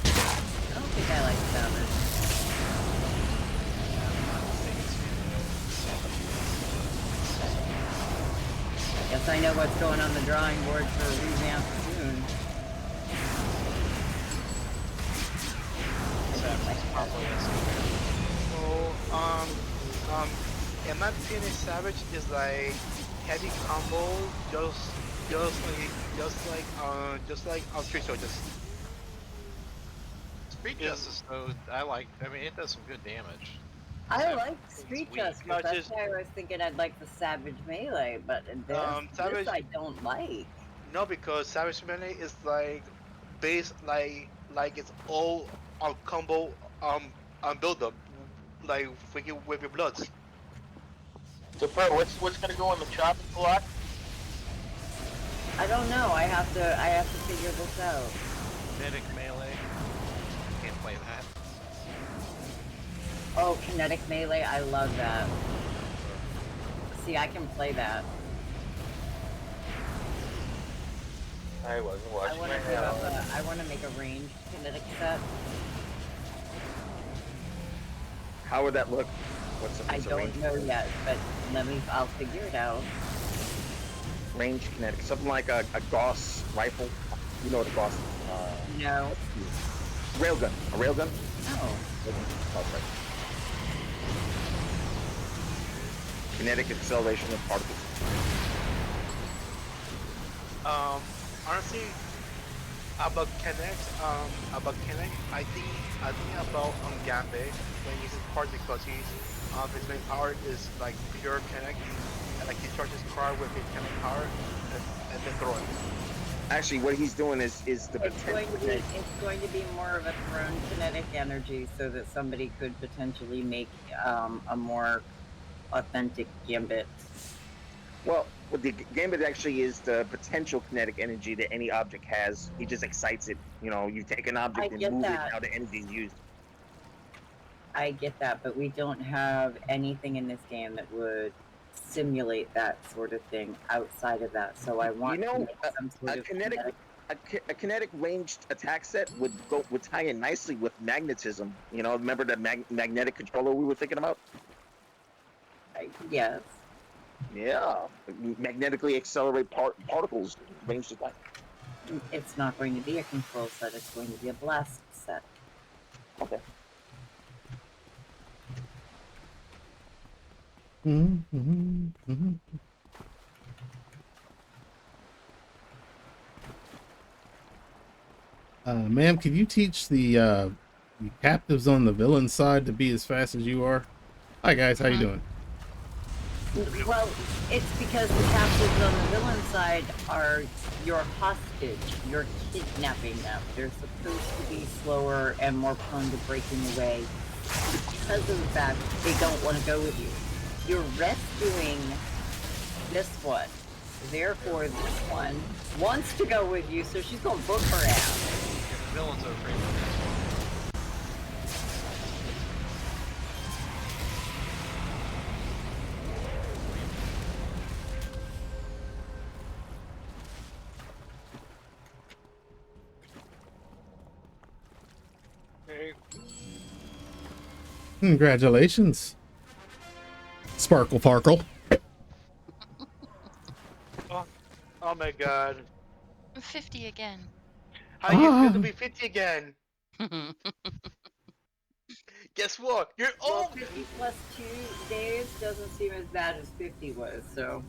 I don't think I like salmon. Guess I know what's going on the drawing board for a revamp soon. In my opinion, Savage is like heavy combo, just like Street Soldiers. Street Justice, though, I mean, it does some good damage. I like Street weak. Justice. No, That's just- why I was thinking I'd like the Savage Melee, but Savage- this I don't like. No, because Savage Melee is like based like it's all on combo on build up, like with your bloods. So, Fred, what's gonna go on the chopping block? I don't know. I have to figure this out. Kinetic melee. Can't play that. Oh, kinetic melee. I love that. See, I can play that. I wasn't I watching want my to I want to make a ranged kinetic set. How would that look? What's I a don't range? know yet, but I'll figure it out. Range kinetic, something like a Gauss rifle. You know what a Gauss? No. Railgun. A railgun? Oh. Oh, right. Kinetic acceleration of particles. Honestly, about Kinect, I think about Gambit when he uses part because his main power is like pure Kinect, and like he charges his car with his Kinect power, and then throw it. Actually, what he's doing is the It's going to be more of a thrown kinetic energy so that somebody could potentially make a more authentic gambit. Well, what the gambit actually is the potential kinetic energy that any object has. He just excites it. You know, you take an object I and get move it. that. How the energy is used. I get that, but we don't have anything in this game that would simulate that sort of thing outside of that. So I want to make some sort of kinetic. A kinetic ranged attack set would tie in nicely with magnetism. You know, remember the magnetic controller we were thinking about? Yes. Yeah, magnetically accelerate particles ranged attack. It's not going to be a control set. It's going to be a blast set. Okay. Ma'am, can you teach the captives on the villain side to be as fast as you are? Hi guys, how you doing? Well, it's because the captives on the villain side are your hostage. You're kidnapping them. They're supposed to be slower and more prone to breaking away because of the fact they don't want to go with you. You're rescuing this one. Therefore, this one wants to go with you, so she's going to book her ass. The villain's over here. Congratulations, Sparkle Parkle. Oh my god. 50 again. How do you feel to be 50 again? Guess what? You're Well, old! 50 plus 2 days doesn't seem as bad as 50 was, so.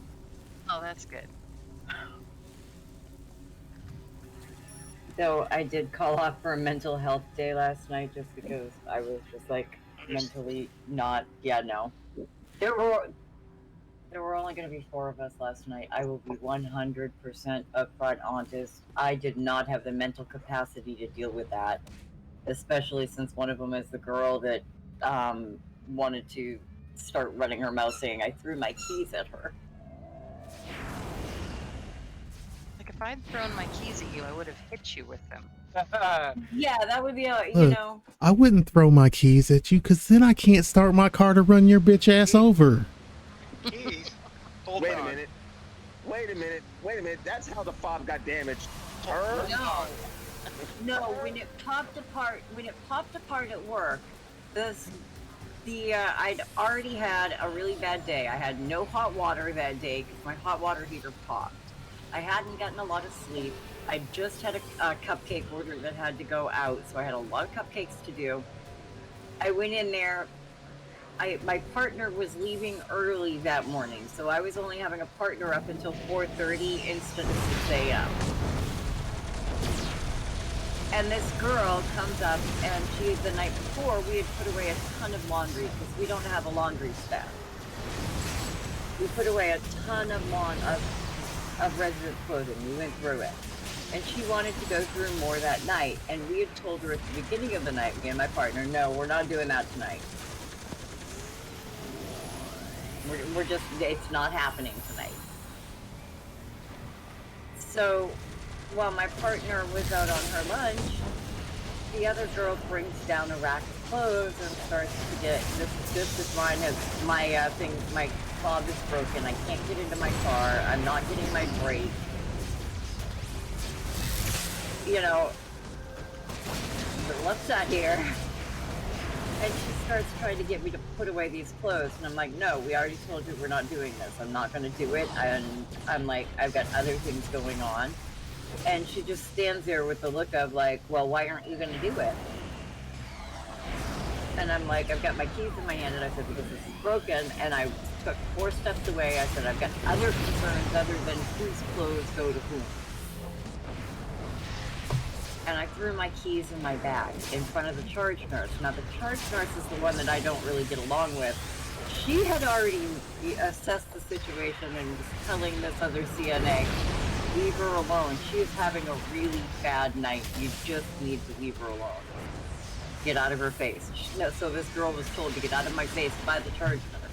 Oh, that's good. Though I did call off for a mental health day last night just because I was just like mentally not. Yeah, no. There were only going to be 4 of us last night. I will be 100% upfront honest. I did not have the mental capacity to deal with that, especially since one of them is the girl that wanted to start running her mouth saying I threw my keys at her. Like if I'd thrown my keys at you, I would have hit you with them. Yeah, that would be you Look, know. I wouldn't throw my keys at you because then I can't start my car to run your bitch ass over. Keys? Wait a minute. Wait a minute. That's how the fob got damaged. Her? No, when it popped apart at work, I'd already had a really bad day. I had no hot water that day because my hot water heater popped. I hadn't gotten a lot of sleep. I just had a cupcake order that had to go out, so I had a lot of cupcakes to do. I went in there. My partner was leaving early that morning, so I was only having a partner up until 4:30 instead of 6 a.m. And this girl comes up, and the night before, we had put away a ton of laundry because we don't have a laundry staff. We put away a ton of resident clothing. We went through it. And she wanted to go through more that night. And we had told her at the beginning of the night, me and my partner, no, we're not doing that tonight. It's not happening tonight. So, while my partner was out on her lunch, the other girl brings down a rack of clothes and starts to get, this is mine, my fob is broken, I can't get into my car, I'm not getting my brake. You know, the left side here. And she starts trying to get me to put away these clothes, and I'm like, no, we already told you we're not doing this. I'm not going to do it. And I'm like, I've got other things going on. And she just stands there with the look of like, well, why aren't you going to do it? And I'm like, I've got my keys in my hand, and I said, because this is broken. And I took 4 steps away. I said, I've got other concerns other than whose clothes go to whom. And I threw my keys in my bag in front of the charge nurse. Now, the charge nurse is the one that I don't really get along with. She had already assessed the situation and was telling this other CNA, leave her alone. She is having a really bad night. You just need to leave her alone. Get out of her face. So this girl was told to get out of my face by the charge nurse.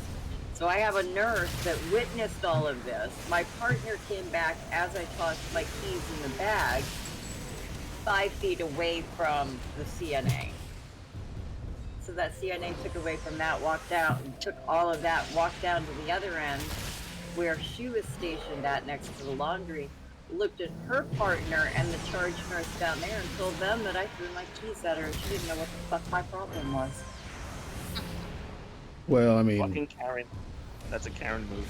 So I have a nurse that witnessed all of this. My partner came back as I tossed my keys in the bag, 5 feet away from the CNA. So that CNA took away from that, walked out, and took all of that, walked down to the other end where she was stationed at next to the laundry, looked at her partner and the charge nurse down there and told them that I threw my keys at her and she didn't know what the fuck my problem was. Well, I mean, Fucking Karen. That's a Karen move.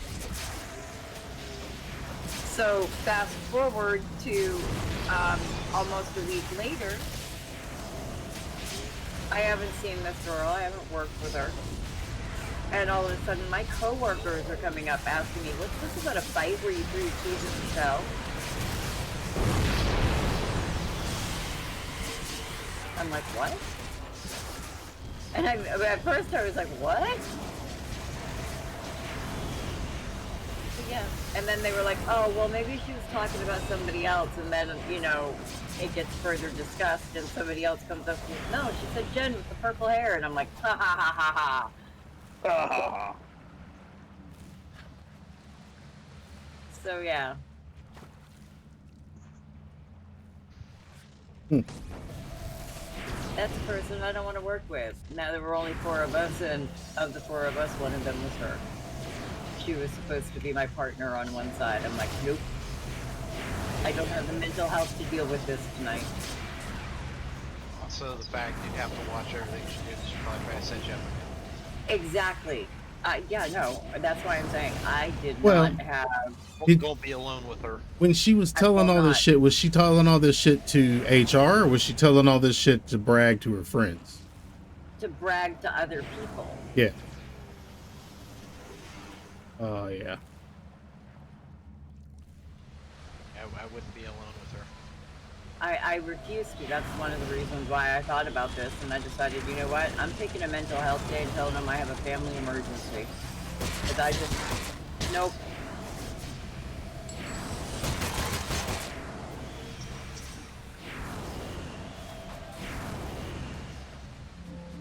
So fast forward to almost a week later, I haven't seen this girl, I haven't worked with her. And all of a sudden my coworkers are coming up asking me, what's this about a fight where you threw your keys in the cell? I'm like, what? And at first I was like, what? Yeah. And then they were like, oh, well, maybe she was talking about somebody else. And then, you know, it gets further discussed and somebody else comes up and no, she said Jen with the purple hair. And I'm like, ha ha ha ha ha. So, yeah. That's a person I don't want to work with. Now there were only 4 of us, and of the 4 of us, one of them was her. She was supposed to be my partner on one side. I'm like, nope. I don't have the mental health to deal with this tonight. Also, the fact you have to watch everything she did, she probably try to set you up again. Exactly. Yeah, no, that's why I'm saying I did Well, not have. Don't be alone with her. when she was telling all this shit, was she telling all this shit to HR, or was she telling all this shit to brag to her friends? To brag to other people. Yeah. Oh, yeah. I wouldn't be alone with her. I refuse to. That's one of the reasons why I thought about this, and I decided, you know what? I'm taking a mental health day and telling them I have a family emergency. Because I just, nope.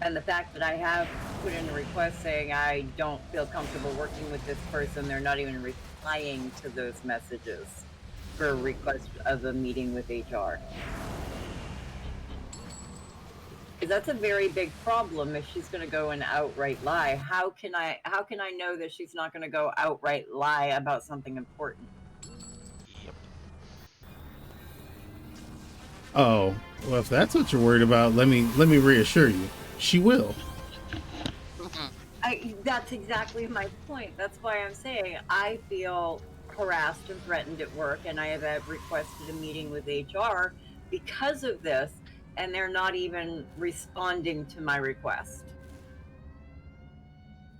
And the fact that I have put in a request saying I don't feel comfortable working with this person, they're not even replying to those messages for a request of a meeting with HR. That's a very big problem if she's going to go and outright lie. How can I know that she's not going to go outright lie about something important? Yep. Oh, well, if that's what you're worried about, let me reassure you. She will. That's exactly my point. That's why I'm saying I feel harassed and threatened at work, and I have requested a meeting with HR because of this, and they're not even responding to my request.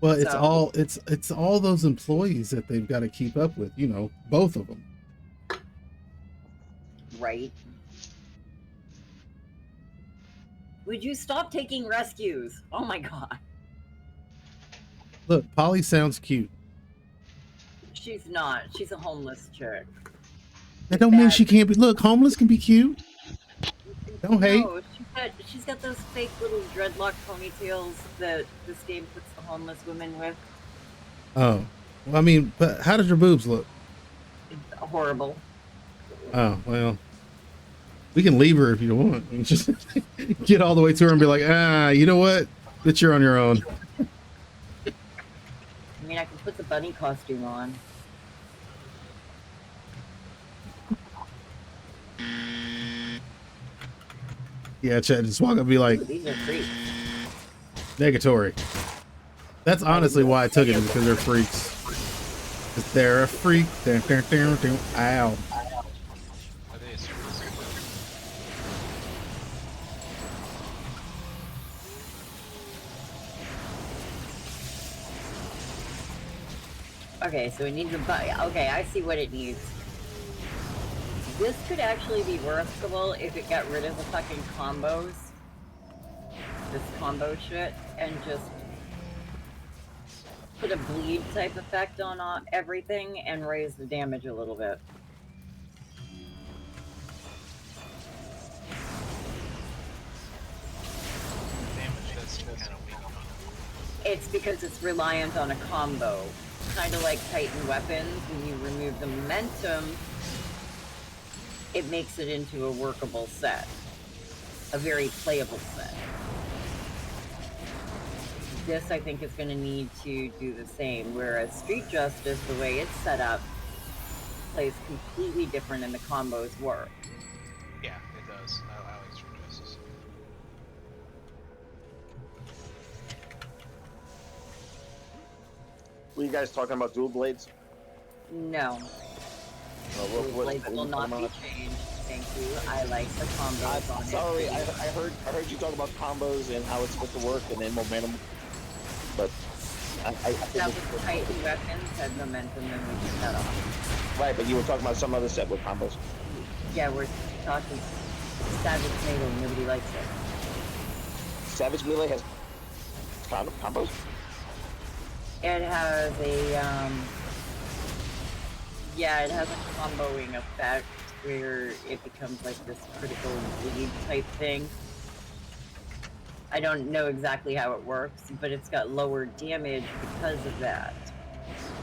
Well, it's all those employees that they've got to keep up with, you know, both of them. Right. Would you stop taking rescues? Oh my god. Look, Polly sounds cute. She's not. She's a homeless chick. That don't mean she can't be. Look, homeless can be cute. Don't hate. No, she's got those fake little dreadlock ponytails that this game puts the homeless women with. Oh, well, I mean, but how does your boobs look? Horrible. Oh, well, we can leave her if you want. We can just get all the way to her and be like, you know what? Bitch, you're on your own. I mean, I can put the bunny costume on. Yeah, Chad, just walk up and be like, Ooh, these are freaks. negatory. That's honestly why I took it, because they're freaks. Because they're a freak. Ow. Are they a screw Okay, so it needs a okay, I see what it needs. This could actually be workable if it got rid of the fucking combos. This combo shit, and just put a bleed type effect on everything and raise the damage a little bit. Damage does seem kind of weak on it. It's because it's reliant on a combo. Kind of like Titan weapons, when you remove the momentum, it makes it into a workable set. A very playable set. This, I think, is going to need to do the same, whereas Street Justice, the way it's set up, plays completely different and the combos work. Yeah, it does. I like Street Justice. Were you guys talking about dual blades? No. What Blades will not be changed. Thank you. I like the combos on sorry, it. I heard you talk about combos and how it's supposed to work and then momentum. But I That was Titan weapons had momentum and we took that off. right, but you were talking about some other set with combos. Yeah, we're talking Savage Melee, nobody likes it. Savage Melee has combos? It has a, yeah, it has a comboing effect where it becomes like this critical bleed type thing. I don't know exactly how it works, but it's got lower damage because of that.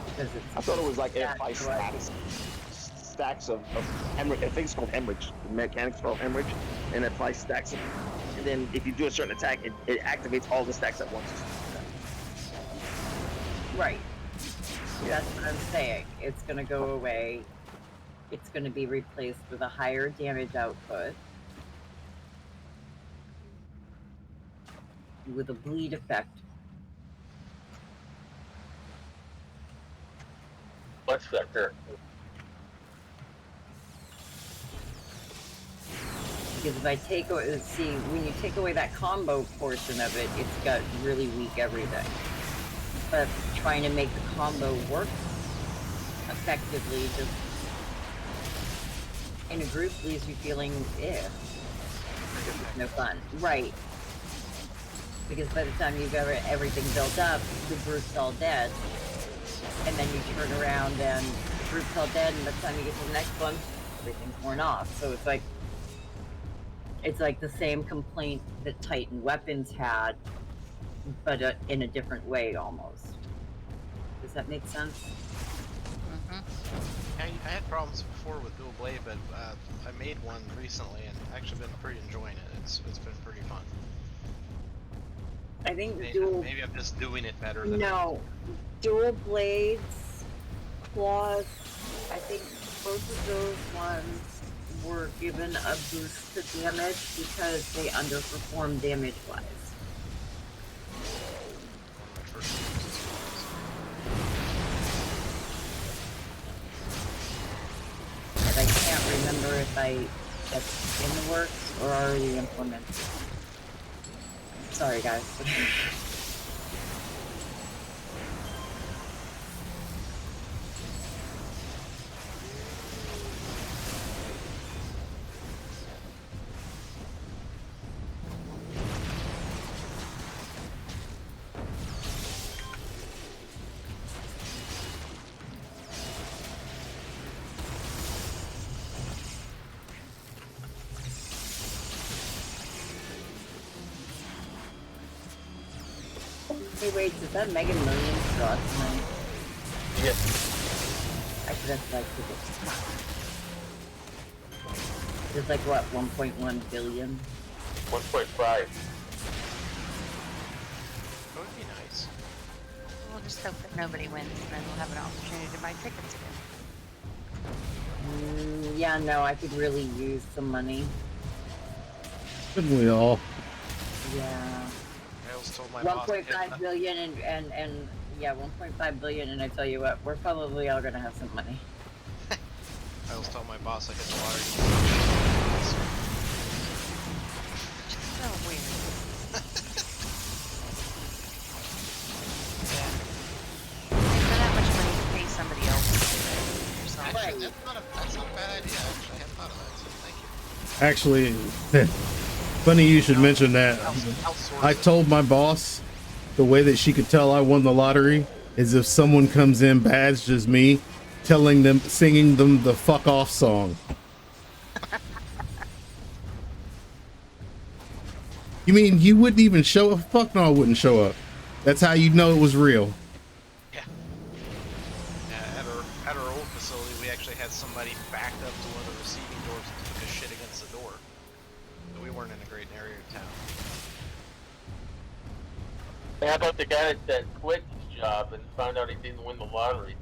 Because it's I thought it was like it applies stacks of hemorrhage. I think it's called hemorrhage. The mechanics called hemorrhage, and it applies stacks of, and then if you do a certain attack, it activates all the stacks at once. right. That's what I'm saying. It's gonna go away. It's gonna be replaced with a higher damage output. With a bleed effect. What's Vector? Because if I take away, see, when you take away that combo portion of it, it's got really weak everything. But trying to make the combo work effectively just in a group leaves you feeling, no fun. Right. Because by the time you've got everything built up, the group's all dead. And then you turn around and the group's all dead, and by the time you get to the next one, everything's worn off. So it's like the same complaint that Titan weapons had, but in a different way almost. Does that make sense? Mm-hmm. I had problems before with dual blade, but I made one recently and actually been pretty enjoying it. It's been pretty fun. I think Maybe I'm just doing it better than dual blades, claws, I think both of those ones were given a boost to damage because they underperformed damage-wise. And I can't remember if that's in the works or already implemented. Sorry, guys. Hey, wait, is that Mega Millions draw tonight? Yes. I should have like tickets. It's like what, 1.1 billion? 1.5. That would be nice. We'll just hope that nobody wins, and then we'll have an opportunity to buy tickets again. Yeah, no, I could really use some money. Couldn't we all? Yeah. I always told my boss. 1.5 billion and yeah, 1.5 billion, and I tell you what, we're probably all gonna have some money. I always told my boss I hit the lottery. Actually, funny you should mention that. Outsource I it. told my boss the way that she could tell I won the lottery is if someone comes in badged as me, singing them the fuck off song. You mean you wouldn't even show up? Fuck no, I wouldn't show up. That's how you know it was real. Yeah. At our old facility, we actually had somebody backed up to one of the receiving doors and took a shit against the door. But we weren't in a great area of town. How about the guy that quit his job and found out he didn't win the lottery?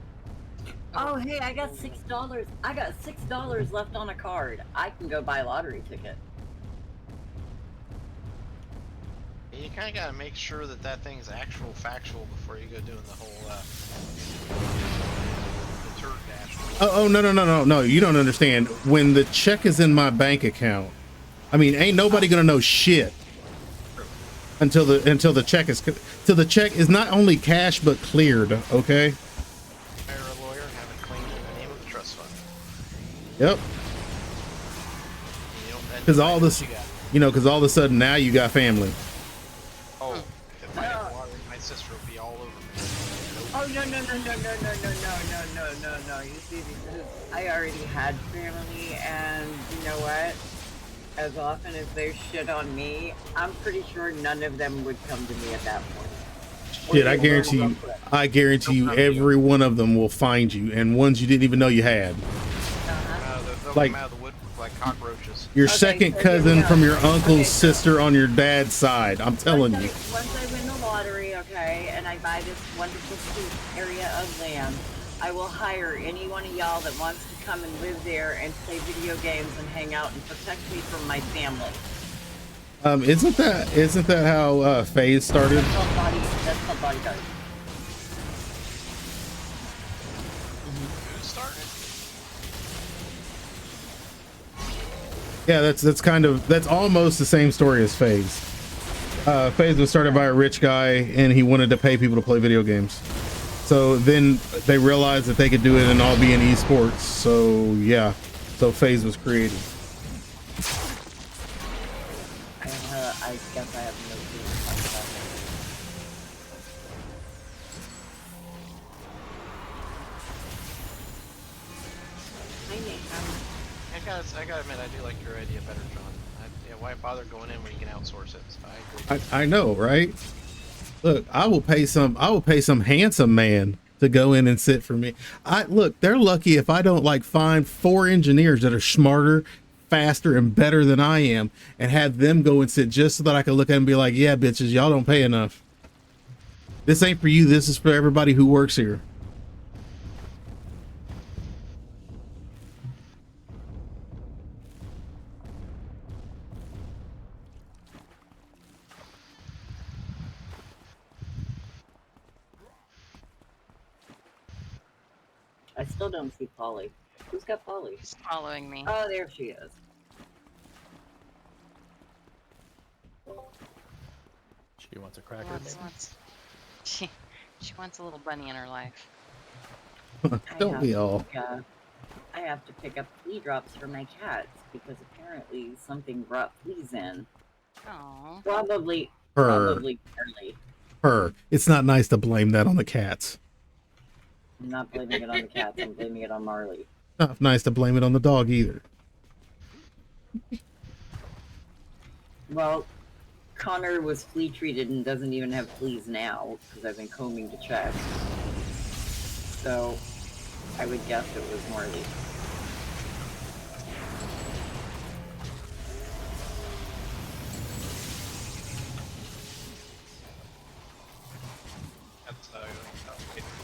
Oh, hey, I got $6. I got $6 left on a card. I can go buy a lottery ticket. You kind of got to make sure that that thing's actual factual before you go doing the whole the turd dash. Oh no, you don't understand. When the check is in my bank account, I mean, ain't nobody gonna know shit until the check is not only cash but cleared. Okay. Hire a lawyer and have it claimed in the name of the trust fund. Yep. Because all this, because all of a sudden now you got family. Oh, if I had water, my sister would be all over me. Oh, no. You see, because I already had family, and you know what? As often as they shit on me, I'm pretty sure none of them would come to me at that point. Shit, I guarantee you every one of them will find you, and ones you didn't even know you had. They'll Like- come out of the woodwork like cockroaches. Your Okay, second so cousin yeah. from your uncle's Okay. sister on your dad's side. I'm telling you. Once I win the lottery, okay, and I buy this wonderful sweet area of land, I will hire any one of y'all that wants to come and live there and play video games and hang out and protect me from my family. Isn't that how FaZe started? That's called bodyguard. Who started? Yeah, that's almost the same story as FaZe. FaZe was started by a rich guy, and he wanted to pay people to play video games. So then they realized that they could do it and all be in esports. So yeah, so FaZe was created. I guess I have no clue what to talk about. I gotta admit, I do like your idea better, John. Why bother going in when you can outsource it? So I agree. I know, right? Look, I will pay some handsome man to go in and sit for me. Look, they're lucky if I don't find 4 engineers that are smarter, faster, and better than I am, and have them go and sit just so that I can look at them and be like, yeah, bitches, y'all don't pay enough. This ain't for you. This is for everybody who works here. I still don't see Polly. Who's got Polly? She's following me. Oh, there she is. She wants a cracker. She wants a little bunny in her life. Don't we all? I have to pick up flea drops for my cats because apparently something brought fleas in. Oh. Probably Her. early. It's not nice to blame that on the cats. I'm not blaming it on the cats. I'm blaming it on Marley. Not nice to blame it on the dog either. Well, Connor was flea treated and doesn't even have fleas now because I've been combing to check. So I would guess it was Marley. That's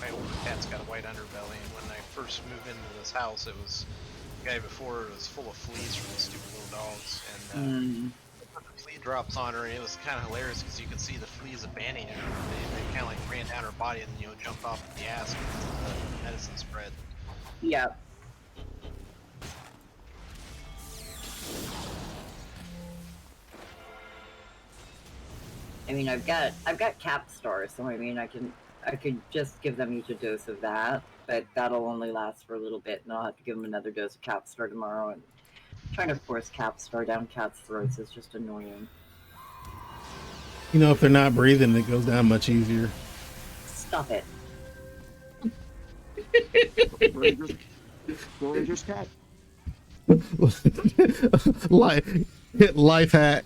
my older cat's got a white underbelly, and when I first moved into this house, it was the guy before it was full of fleas from the stupid little dogs, and I put the flea drops on her, and it was kind of hilarious because you could see the fleas abandoning her. They kind of ran down her body and jumped off the ass because the medicine spread. Yeah. I mean, I've got Capstar, so I mean, I could just give them each a dose of that, but that'll only last for a little bit, and I'll have to give them another dose of Capstar tomorrow, and Trying to force Capstar down cats' throats is just annoying. You know, if they're not breathing, it goes down much easier. Stop it. Dangerous cat. Life hack.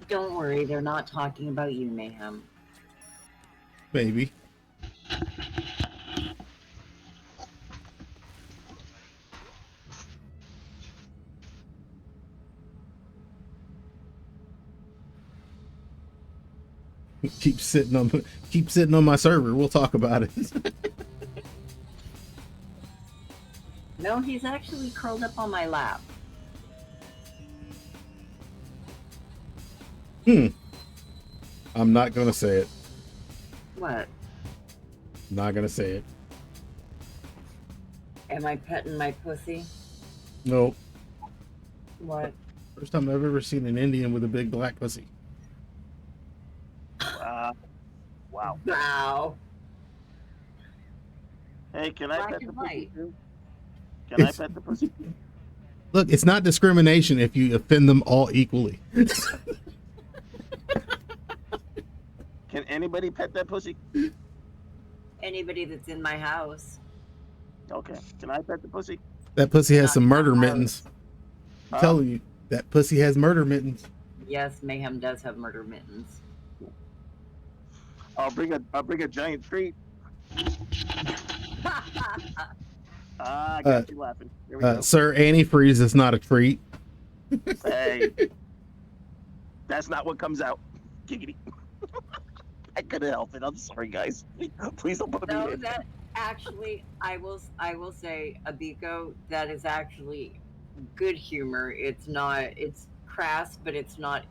Don't worry, they're not talking about you, Mayhem. Maybe. Keep sitting on my server. We'll talk about it. No, he's actually curled up on my lap. I'm not gonna say it. What? Not gonna say it. Am I petting my pussy? Nope. What? First time I've ever seen an Indian with a big black pussy. Wow. Wow. Hey, can I Black pet and the pussy white. too? Can I pet the pussy? Look, it's not discrimination if you offend them all equally. Can anybody pet that pussy? Anybody that's in my house. Okay. Can I pet the pussy? That pussy has Not some murder in my mittens. house. I'm telling you, that pussy has murder mittens. Yes, Mayhem does have murder mittens. I'll bring a giant treat. I got you laughing. Here we go. Sir, antifreeze is not a treat. Hey, that's not what comes out. Giggity. I couldn't help it. I'm sorry, guys. Please don't put me No, in. that actually, I will say, Abiko, that is actually good humor. It's not, it's crass, but it's not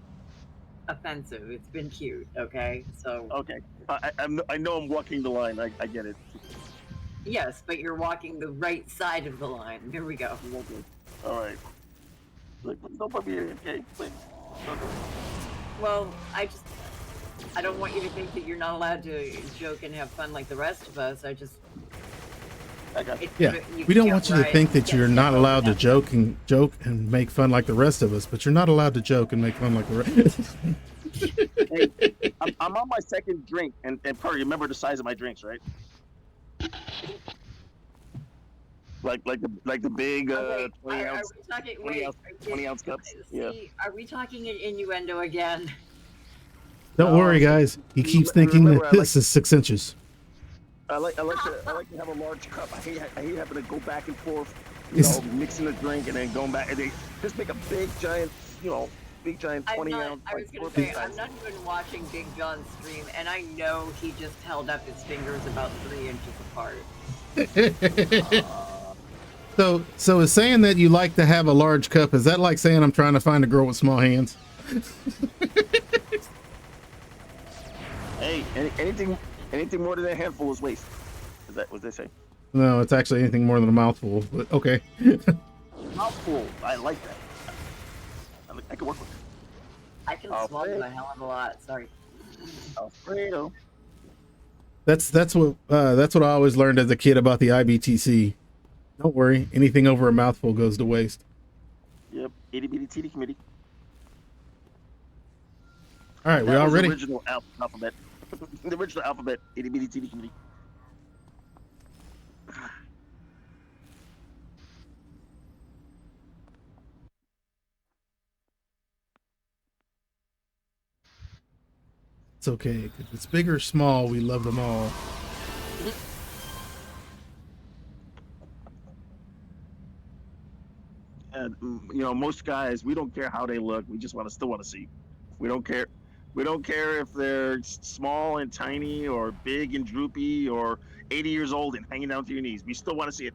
offensive. It's been cute, okay? So, Okay. I know I'm walking the line. I get it. yes, but you're walking the right side of the line. Here we go. Okay. All right. Look, don't put me in, okay? Please. Okay. Well, I don't want you to think that you're not allowed to joke and have fun like the rest of us. I got you. Yeah, we don't want you to think that you're not allowed to joke and make fun like the rest of us, but you're not allowed to joke and make fun like the rest. Hey, I'm on my second drink, and Purr, you remember the size of my drinks, right? Like the big 20 ounce, 20 ounce cups. Yeah. Are we talking in innuendo again? Don't worry, guys. He keeps thinking that this is 6 inches. I like to have a large cup. I hate having to go back and forth, mixing the drink and then going back, and they just make a big giant 20 ounce. I was gonna say, I'm not even watching Big John's stream, and I know he just held up his fingers about 3 inches apart. So is saying that you like to have a large cup, is that like saying I'm trying to find a girl with small hands? Hey, anything more than a handful is waste. Is that what they say? No, it's actually anything more than a mouthful, but okay. Mouthful. I like that. I can work with it. I can swallow a hell of a lot. Sorry. Alfredo. That's what I always learned as a kid about the IBTC. Don't worry, anything over a mouthful goes to waste. Yep, itty bitty titty committee. All right, we all ready? The original alphabet. The original alphabet, itty bitty titty committee. It's okay. If it's big or small, we love them all. And most guys, we don't care how they look. We just still want to see. We don't care. We don't care if they're small and tiny or big and droopy or 80 years old and hanging down to your knees. We still want to see it.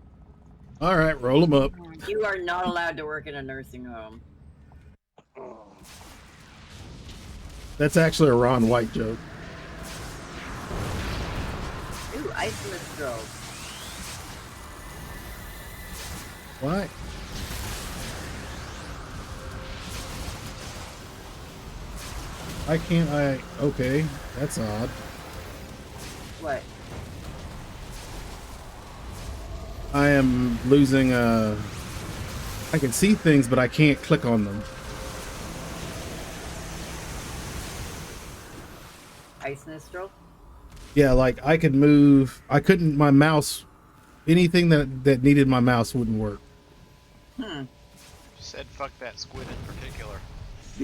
All right, roll them up. You are not allowed to work in a nursing home. That's actually a Ron White joke. Ooh, ice mistral. Why? Why can't I? Okay, that's odd. What? I am losing. I can see things, but I can't click on them. Ice Mistral? Yeah, like I could move. I couldn't. My mouse. Anything that needed my mouse wouldn't work. Said fuck that squid in particular.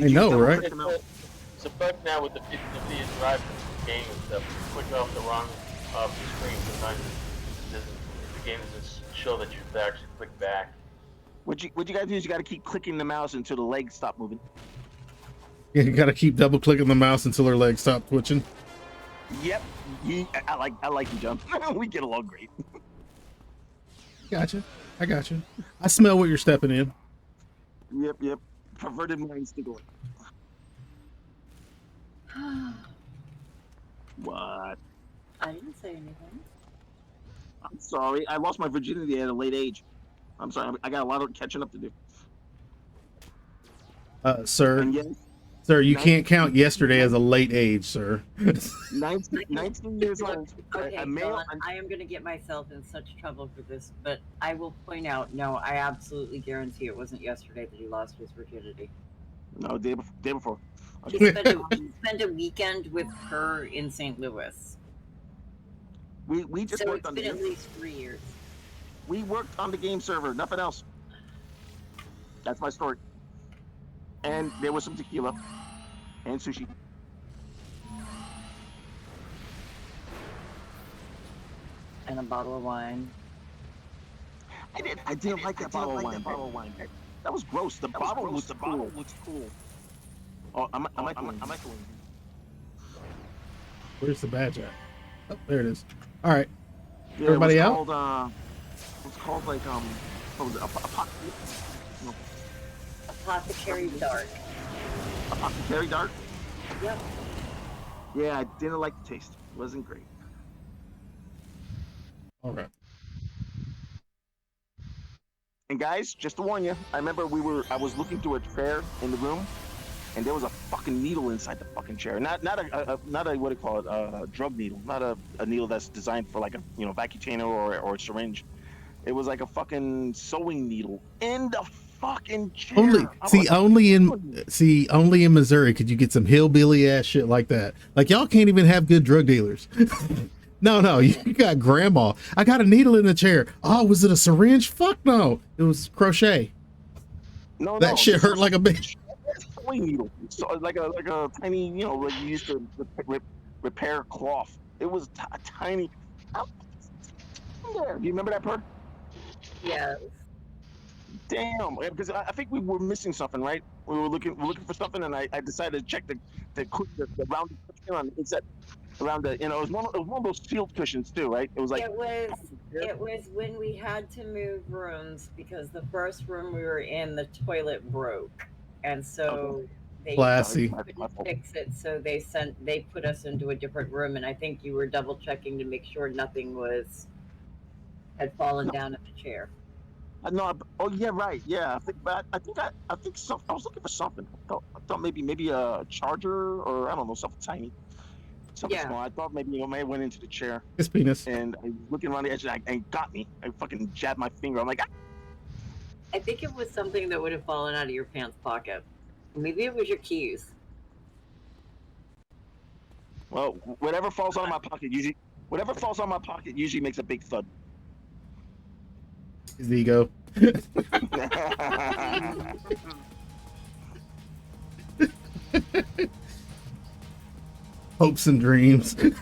I know, right? It's a bug now with the video drive game and stuff. You click off the wrong off the screen sometimes. The game doesn't show that you have to actually click back. What you guys do is you got to keep clicking the mouse until the legs stop moving. Yeah, you got to keep double clicking the mouse until her legs stop twitching. Yep. I like you, John. We get along great. Gotcha. I got you. I smell what you're stepping in. Yep. Perverted minds to go. What? I didn't say anything. I'm sorry. I lost my virginity at a late age. I'm sorry. I got a lot of catching up to do. Sir, And yes, you can't count yesterday as a late age, sir. 19 years old. Okay, a male. Dawn, I am going to get myself in such trouble for this, but I will point out, no, I absolutely guarantee it wasn't yesterday that he lost his virginity. No, day before. He spent a weekend with her in St. Louis. We just So worked it's on been the at least 3 years. We worked on the game server, nothing else. That's my story. And there was some tequila and sushi. And a bottle of wine. I didn't like that bottle of wine. That was gross. The bottle looks cool. Oh, am I doing? Where's the badge at? Oh, there it is. All right. Yeah, Everybody it was out? Called, it's called like what was it? Apothecary Dark. Apothecary Dark. Yep. Yeah, I didn't like the taste. It wasn't great. All right. And guys, just to warn you, I remember I was looking through a chair in the room, and there was a fucking needle inside the fucking chair. Not a what do you call it? A drug needle. Not a needle that's designed for like a Vacutainer or a syringe. It was like a fucking sewing needle in the fucking chair. Only in Missouri could you get some hillbilly ass shit like that. Like y'all can't even have good drug dealers. No, you got grandma. I got a needle in the chair. Oh, was it a syringe? Fuck no. It was crochet. That shit hurt like a bitch. Sewing needle. So like a tiny, like you used to repair cloth. It was a tiny. Do you remember that part? Yeah. Damn, because I think we were missing something, right? We were looking for something, and I decided to check the rounded cushion on the inside. Around the, it was one of those sealed cushions too, right? It was like it was when we had to move rooms because the first room we were in, the toilet broke, and so they Classy. couldn't fix it. So they put us into a different room, and I think you were double checking to make sure nothing had fallen down in the chair. No. Oh yeah, right. Yeah, I was looking for something. I thought maybe a charger or I don't know, something tiny. Something small. I thought maybe I went into the chair. His penis. And I was looking around the edge and it got me. I fucking jabbed my finger. I'm like, ah! I think it was something that would have fallen out of your pants pocket. Maybe it was your keys. Well, whatever falls out of my pocket usually makes a big thud. His ego. Hopes and dreams. But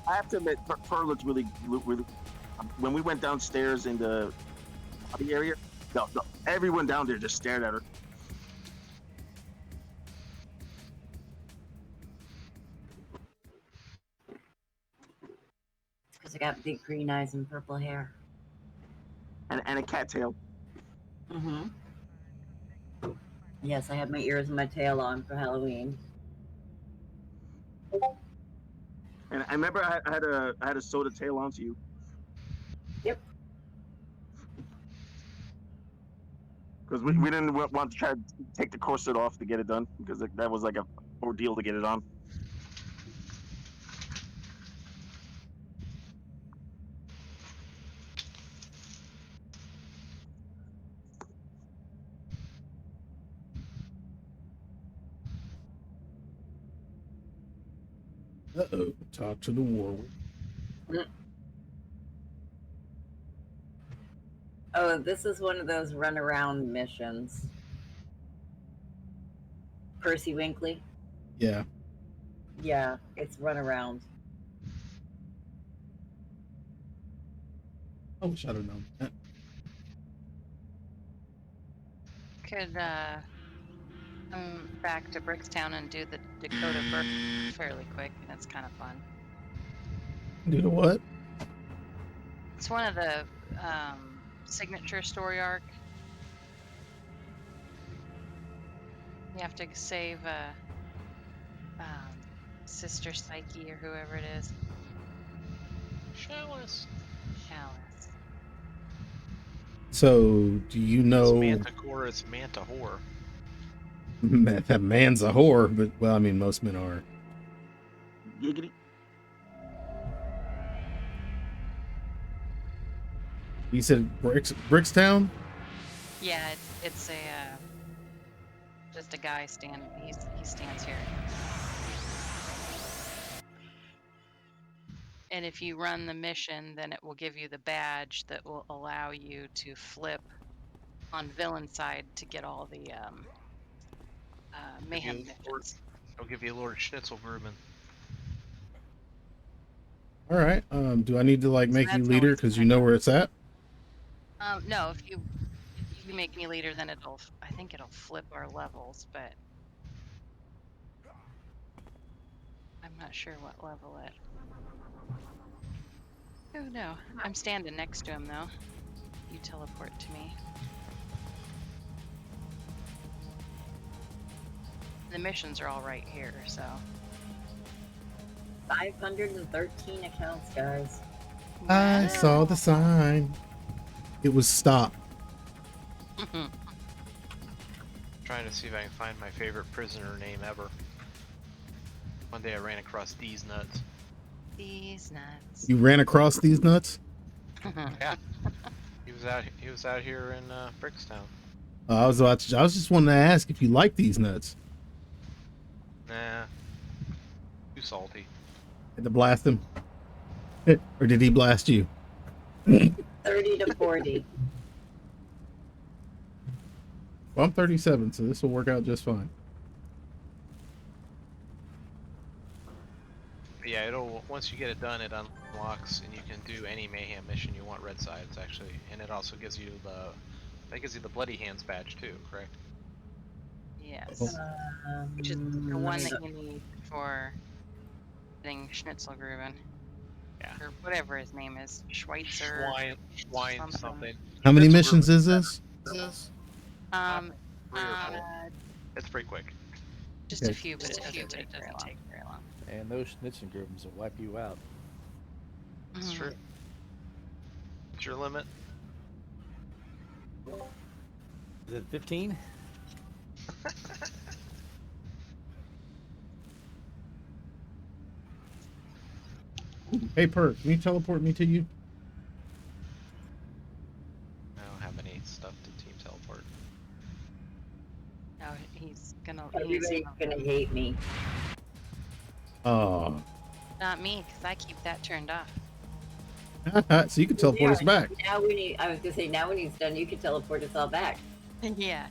I have to admit, Purr looks really. When we went downstairs in the lobby area, everyone down there just stared at her. Because I got big green eyes and purple hair. And a cat tail. Mm-hmm. Yes, I had my ears and my tail on for Halloween. And I remember I had a soda tail onto you. Yep. because we didn't want to try to take the corset off to get it done because that was like a ordeal to get it on. Uh-oh. Talk to the war. Oh, this is one of those runaround missions. Percy Winkley? Yeah. Yeah, it's runaround. I wish I'd have known that. Could come back to Brickstown and do the Dakota Burke fairly quick, and it's kind of fun. Do the what? It's one of the signature story arc. You have to save Sister Psyche or whoever it is. Chalice. Chalice. So, do you know... It's Manticore, it's Mantahor. That man's a whore, but, well, I mean, most men are. Giggity. You said Brickstown? Yeah, it's a just a guy he stands here. And if you run the mission, then it will give you the badge that will allow you to flip on villain side to get all the mayhem missions. I'll give you Lord Schnitzelgruben. All right. Do I need to like So make you that's leader always because you fun. know where it's at? No, if you make me leader, then I think it'll flip our levels, but I'm not sure what level it. Oh no, I'm standing next to him though. You teleport to me. The missions are all right here, so. 513 accounts, guys. I saw the sign. It was stop. Trying to see if I can find my favorite prisoner name ever. One day I ran across These nuts. These nuts. You ran across these nuts? Yeah. He was out here in Brickstown. I was just wanting to ask if you like these nuts. Nah. Too salty. Had to blast him. Or did he blast you? 30 to 40. Well, I'm 37, so this will work out just fine. But yeah, once you get it done, it unlocks, and you can do any mayhem mission you want. Red sides actually, and it also gives you the Bloody Hands badge too, correct? Yes. Which is the one that you need for getting Schnitzelgruben. Yeah. Or whatever his name is. Schweitzer. Schwein something. How many missions is this? 3 or 4. It's pretty quick. Just Okay. a few, but it doesn't take very long. And those Schnitzelgrubens will wipe you out. It's true. What's your limit? Is it 15? Hey, Perk, can you teleport me to you? I don't have any stuff to team teleport. No, he's gonna. Everybody's gonna hate me. Oh. Not me, because I keep that turned off. So you can teleport us back. Now I was gonna say, now when he's done, you can teleport us all back. Yeah.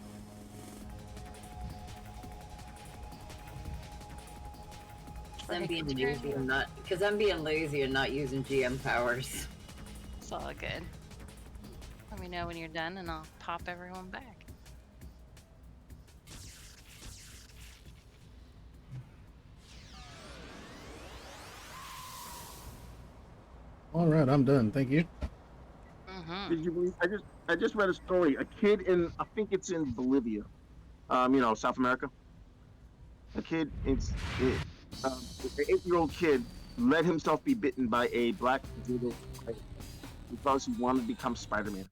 I'm being lazy and not using GM powers. It's all good. Let me know when you're done, and I'll pop everyone back. All right, I'm done. Thank you. Did you believe? I just read a story. A kid I think it's in Bolivia, South America. A kid, an 8-year-old kid, let himself be bitten by a black doodle because he wanted to become Spider-Man.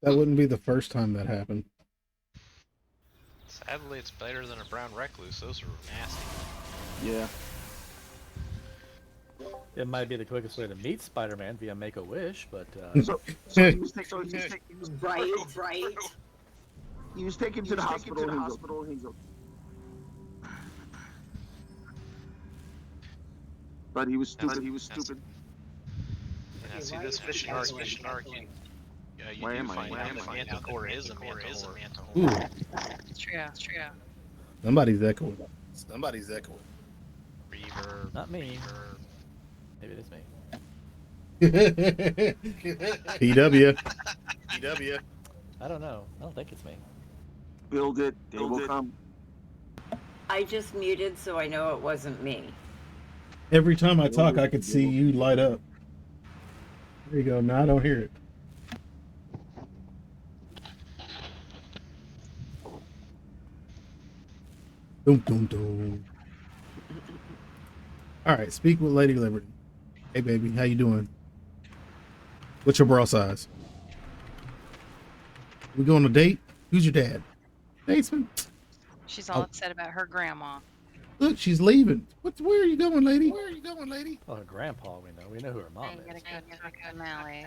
That wouldn't be the first time that happened. Sadly, it's better than a brown recluse. Those are nasty. Yeah. It might be the quickest way to meet Spider-Man via Make-A-Wish, but So he was taken. Right. He was taken to the hospital. But he was stupid. Yeah, see, this mission arc, you do find out that Manticore is a Manticore. Ooh, It's true. somebody's echoing. Reaver. not me. Maybe it is me. PW. I don't know. I don't think it's me. Build it. They will come. I just muted so I know it wasn't me. Every time I talk, I could see you light up. There you go. Now I don't hear it. Dum, dum, dum. All right, speak with Lady Liberty. Hey, baby, how you doing? What's your bra size? We go on a date? Who's your dad? Batesman? She's all upset about her grandma. Look, she's leaving. Where are you going, lady? Oh, her grandpa, we know who her mom You gotta is. go talk to Mallory.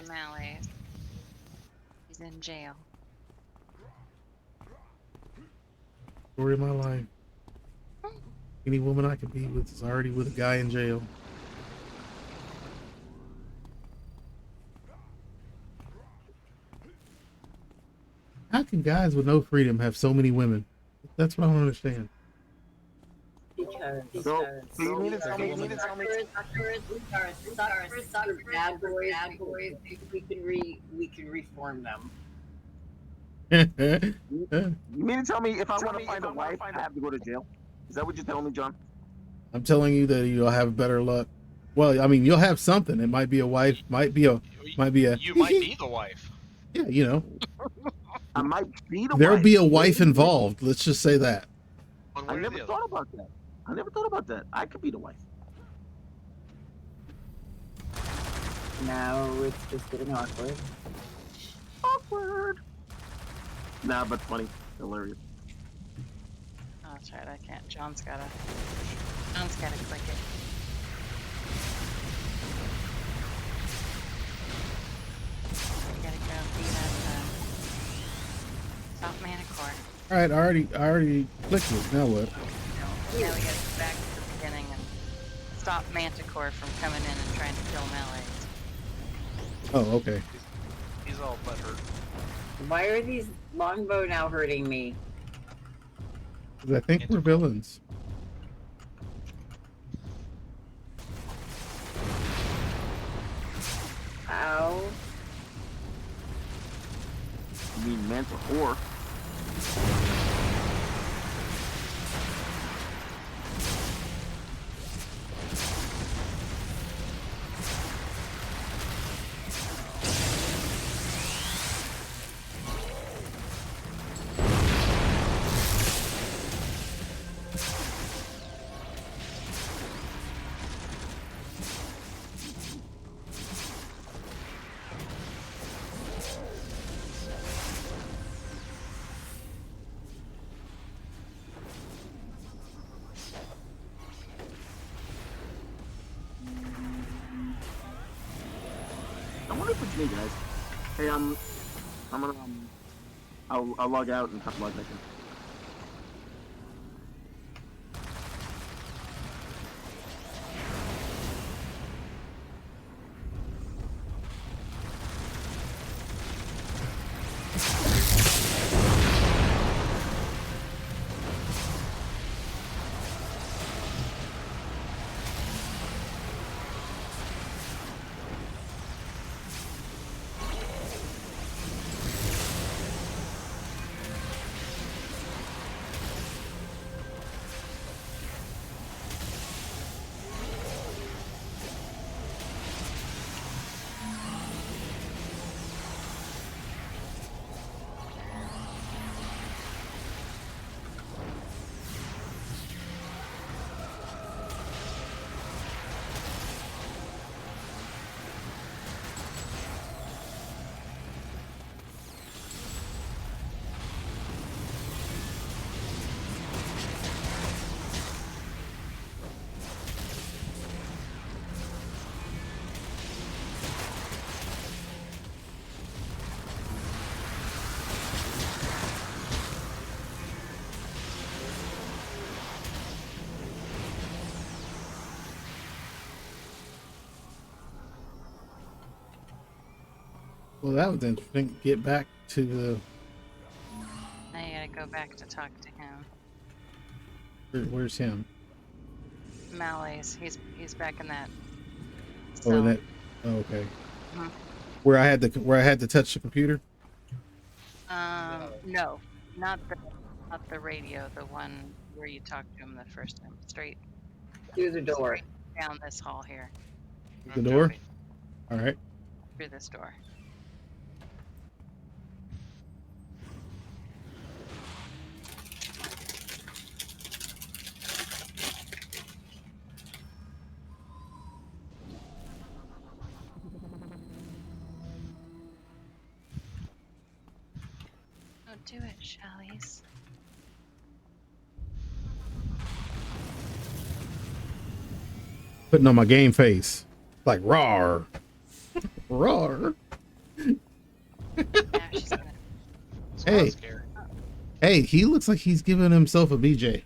He's in jail. Story of my life. Any woman I could be with is already with a guy in jail. How can guys with no freedom have so many women? That's what I don't understand. Because So you mean to tell me? bad boys. We can reform them. You mean to tell me if I want to find a wife, I have to go to jail? Is that what you're telling me, John? I'm telling you that you'll have better luck. Well, I mean, you'll have something. It might be a wife, might be a. You might be the wife. Yeah, you know, I might be the there'll wife. be a wife involved. Let's just say that. One I way or never the thought about that. I could be the wife. Now it's just getting awkward. Awkward. Nah, but funny. Hilarious. Oh, that's right. I can't. John's gotta click it. You gotta go be that South Manicore. All right, I already clicked it. Now what? Now we gotta go back to the beginning and stop Manticore from coming in and trying to kill Mallory. Oh, okay. He's all butthurt. Why are these longbow now hurting me? 'Cause I think we're villains. Ow. You mean mental whore? I wonder if it's me, guys. Hey, I'm gonna I'll log out and log back in. Well, that was interesting. Get back to the. Now you gotta go back to talk to him. Where's him? Malle's. He's back in that. Oh, cell. that. Oh, okay. Mhm. Where I had to touch the computer. No, not the radio. The one where you talked to him the first time. Straight Through the door. down this hall here, The door. All right. through this door. Don't do it, Shelly's. Putting on my game face, like rawr, rawr. Now she's gonna. Hey. Scary. Hey, he looks like he's giving himself a BJ.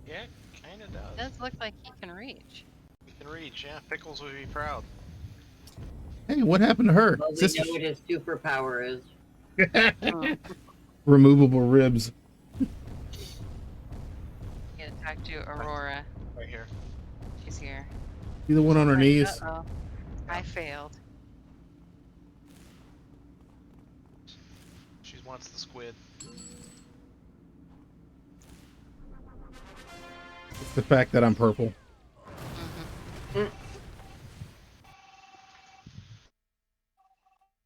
Yeah, kind of does. Does look like he can reach. You can reach, yeah. Pickles would be proud. Hey, what happened to her? Well, we Sister- know what his superpower is. Removable ribs. You gotta talk to Aurora. Right here. She's here. You the one on her knees? Uh-oh. I failed. She wants the squid. It's the fact that I'm purple. Mm-hmm.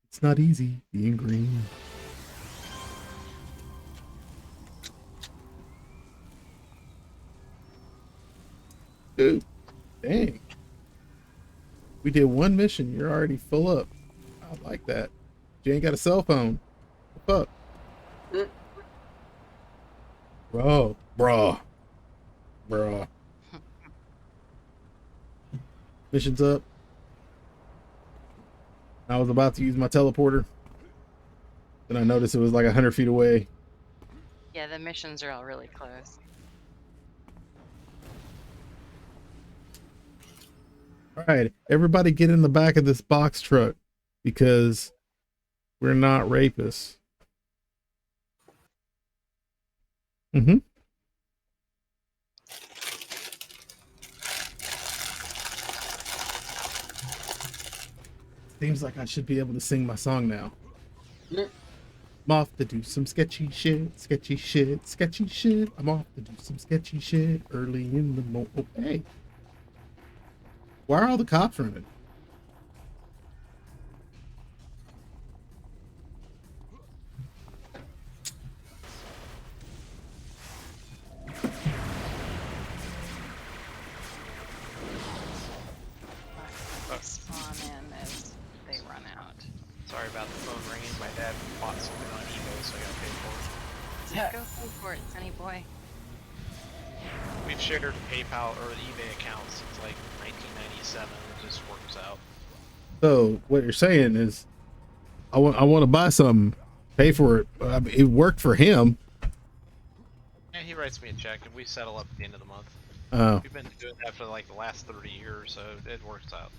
It's not easy being green. Dude, dang. We did one mission. You're already full up. I like that. You ain't got a cell phone. What's up? Bro. Mission's up. I was about to use my teleporter. Then I noticed it was like 100 feet away. Yeah, the missions are all really close. All right, everybody get in the back of this box truck because we're not rapists. Mm-hmm. Seems like I should be able to sing my song now. I'm off to do some sketchy shit, sketchy shit, sketchy shit. I'm off to do some sketchy shit early in the morning. Oh, hey. Why are all the cops running? Spawn in as they run out. Sorry about the phone ringing. My dad bought something on eBay, so I got paid for it. Yeah. Go for it, Sunny boy. We've shared a PayPal or an eBay account since like 1997. It just works out. So what you're saying is, I want to buy something, pay for it. I mean, it worked for him. Yeah, he writes me a check and we settle up at the end of the month. Oh, We've been doing that for like the last 30 years, so it works out.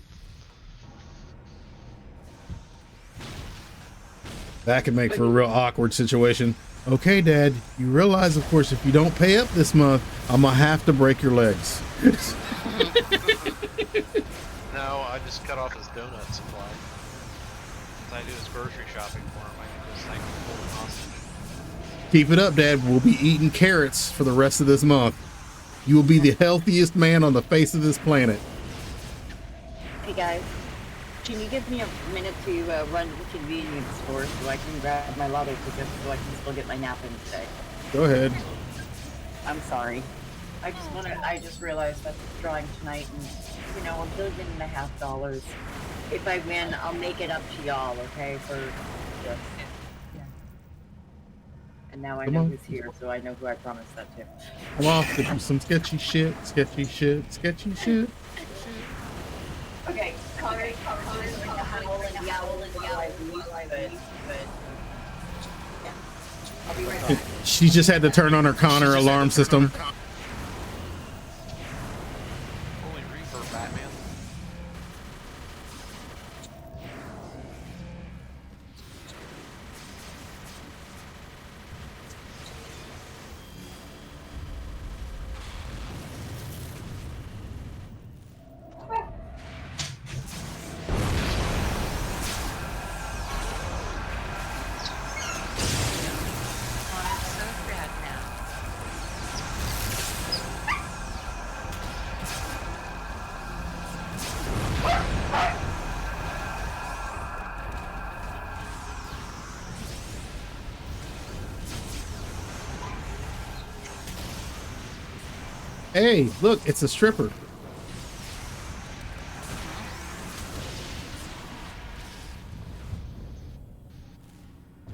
that could make for a real awkward situation. Okay, Dad, you realize, of course, if you don't pay up this month, I'm gonna have to break your legs. No, I just cut off his donut supply. As I do his grocery shopping for him, I can just like hold him hostage. Keep it up, Dad. We'll be eating carrots for the rest of this month. You will be the healthiest man on the face of this planet. Hey guys, can you give me a minute to run to the convenience store so I can grab my lotto tickets so I can still get my nap in today? Go ahead. I'm sorry. I just realized that's the drawing tonight, and you know, $1.5 billion. If I win, I'll make it up to y'all, okay? For just yeah. And now I Come know on. who's here, so I know who I promised that to. I'm off to do some sketchy shit, sketchy shit, sketchy shit. Okay, Connor's like the howl and the owl and the owl, but yeah. I'll be right back. She just had to turn on her Connor alarm system. Holy reaper, Batman. Hey, look, it's a stripper.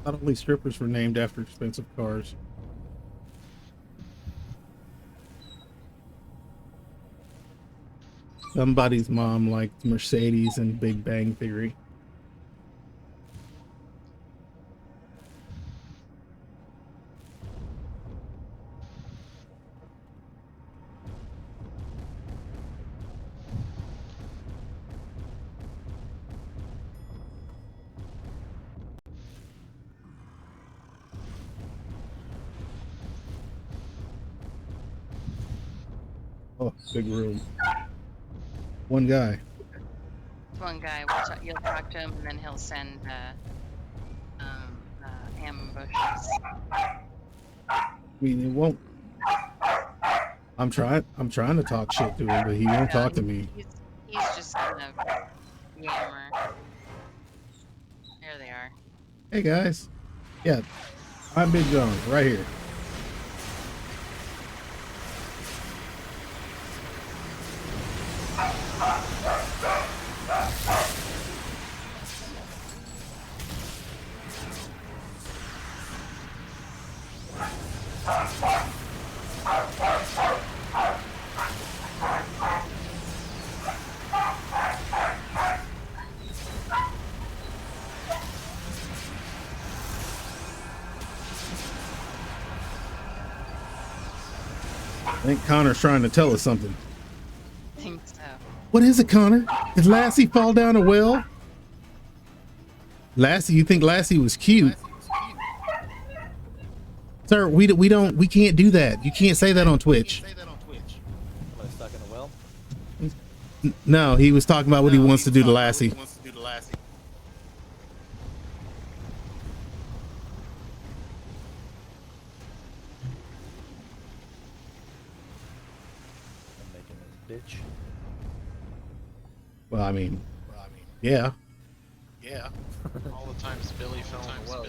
Not only strippers were named after expensive cars. Somebody's mom liked Mercedes and Big Bang Theory. Oh, big room. One guy. One guy, you'll talk to him, and then he'll send ambushes. I mean, it won't. I'm trying to talk shit to him, but he won't talk to me. He's just gonna yammer. There they are. Hey guys. Yeah, I'm Big John, right here. I think Connor's trying to tell us something. I think so. What is it, Connor? Did Lassie fall down a well? Lassie, you think Lassie was cute? Sir, we can't do that. You can't say that on Twitch. Somebody stuck in a well. No, he was talking about what he wants to do to Lassie. I'm making this bitch. Well, I mean, yeah. All the times Billy fell in the well.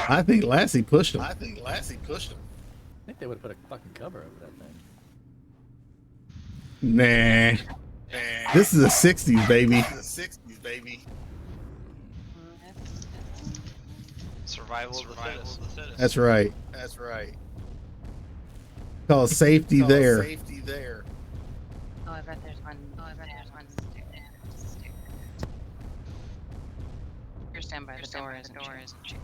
I think Lassie pushed him. I think they would have put a fucking cover over that thing. Nah. This is a 60s, baby. Survival of the fittest. That's right. Call safety there. Oh, I bet there's one. You're stand by the door, isn't she?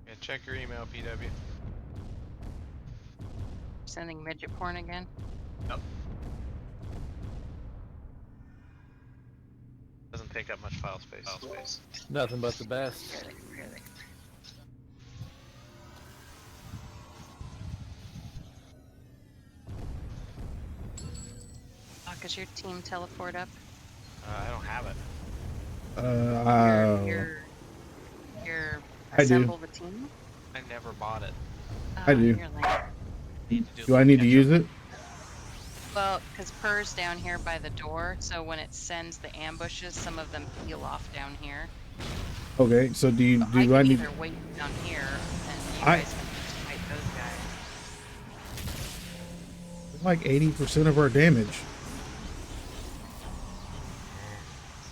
Yeah, check your email, PW. Sending midget porn again? Nope. Doesn't take up much file space. Nothing but the best. Really. Does your team teleport up? I don't have it. Your I do. assemble the team? I never bought it. I do. You're lame. Do I need to use it? Well, because Purr's down here by the door, so when it sends the ambushes, some of them peel off down here. Okay, so do I I can need? either wait down here, and you I- guys can just fight those guys. Like 80% of our damage.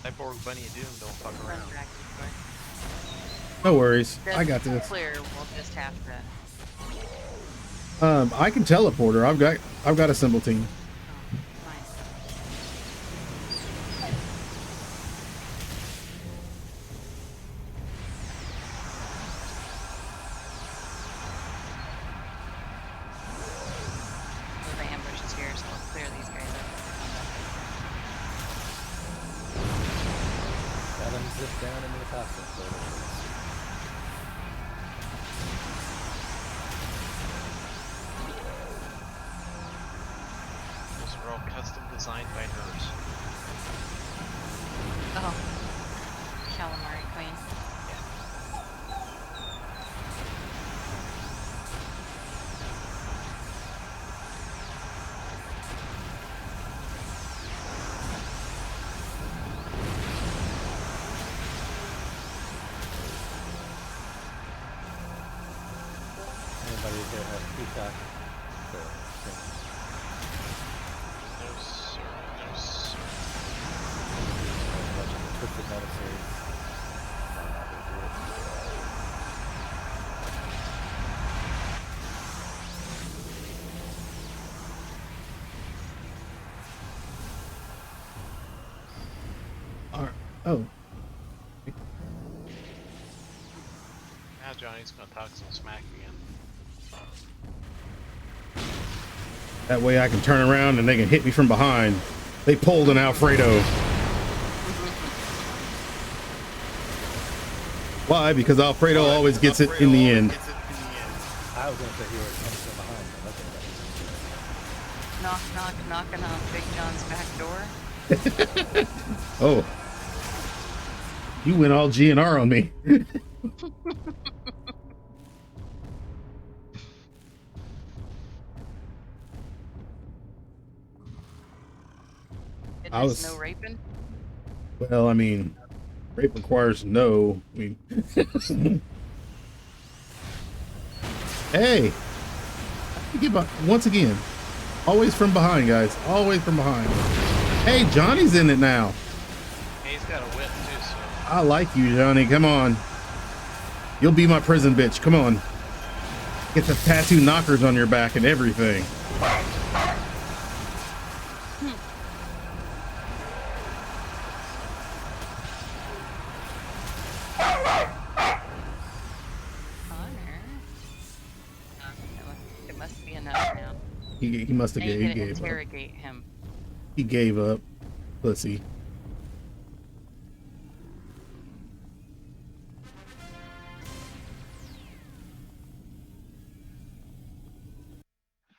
Cyborg Bunny of Doom don't fuck Run around. back this way. No worries. I Doesn't got this. Clear. We'll just have to. I can teleport her. I've got a symbol team. Fine. So the ambush is here, so we'll clear these guys up. Got them zip down into the costume. Those are all custom designed by nerds. Oh. Calamari Queen. anybody here has Peacock? So, No sir, no sir. watching the Twisted Metal series. Might not be good. Oh, Now Johnny's gonna talk some smack again. that way I can turn around and they can hit me from behind. They pulled an Alfredo. Why? Because Alfredo always gets it in the end. I was gonna say he was coming from behind, but okay. Knock, knock, knocking on Big John's back door. Oh, you went all GNR on me. And I there's was- no raping. Well, I mean, rape requires no. I mean, hey, you give up once again. Always from behind, guys. Always from behind. Hey, Johnny's in it now. Hey, he's got a whip too, so I like you, Johnny. Come on. You'll be my prison bitch. Come on. Get the tattoo knockers on your back and everything. Connor. It must be enough now. He must have Now you he gotta gave up. interrogate him. He gave up. Pussy.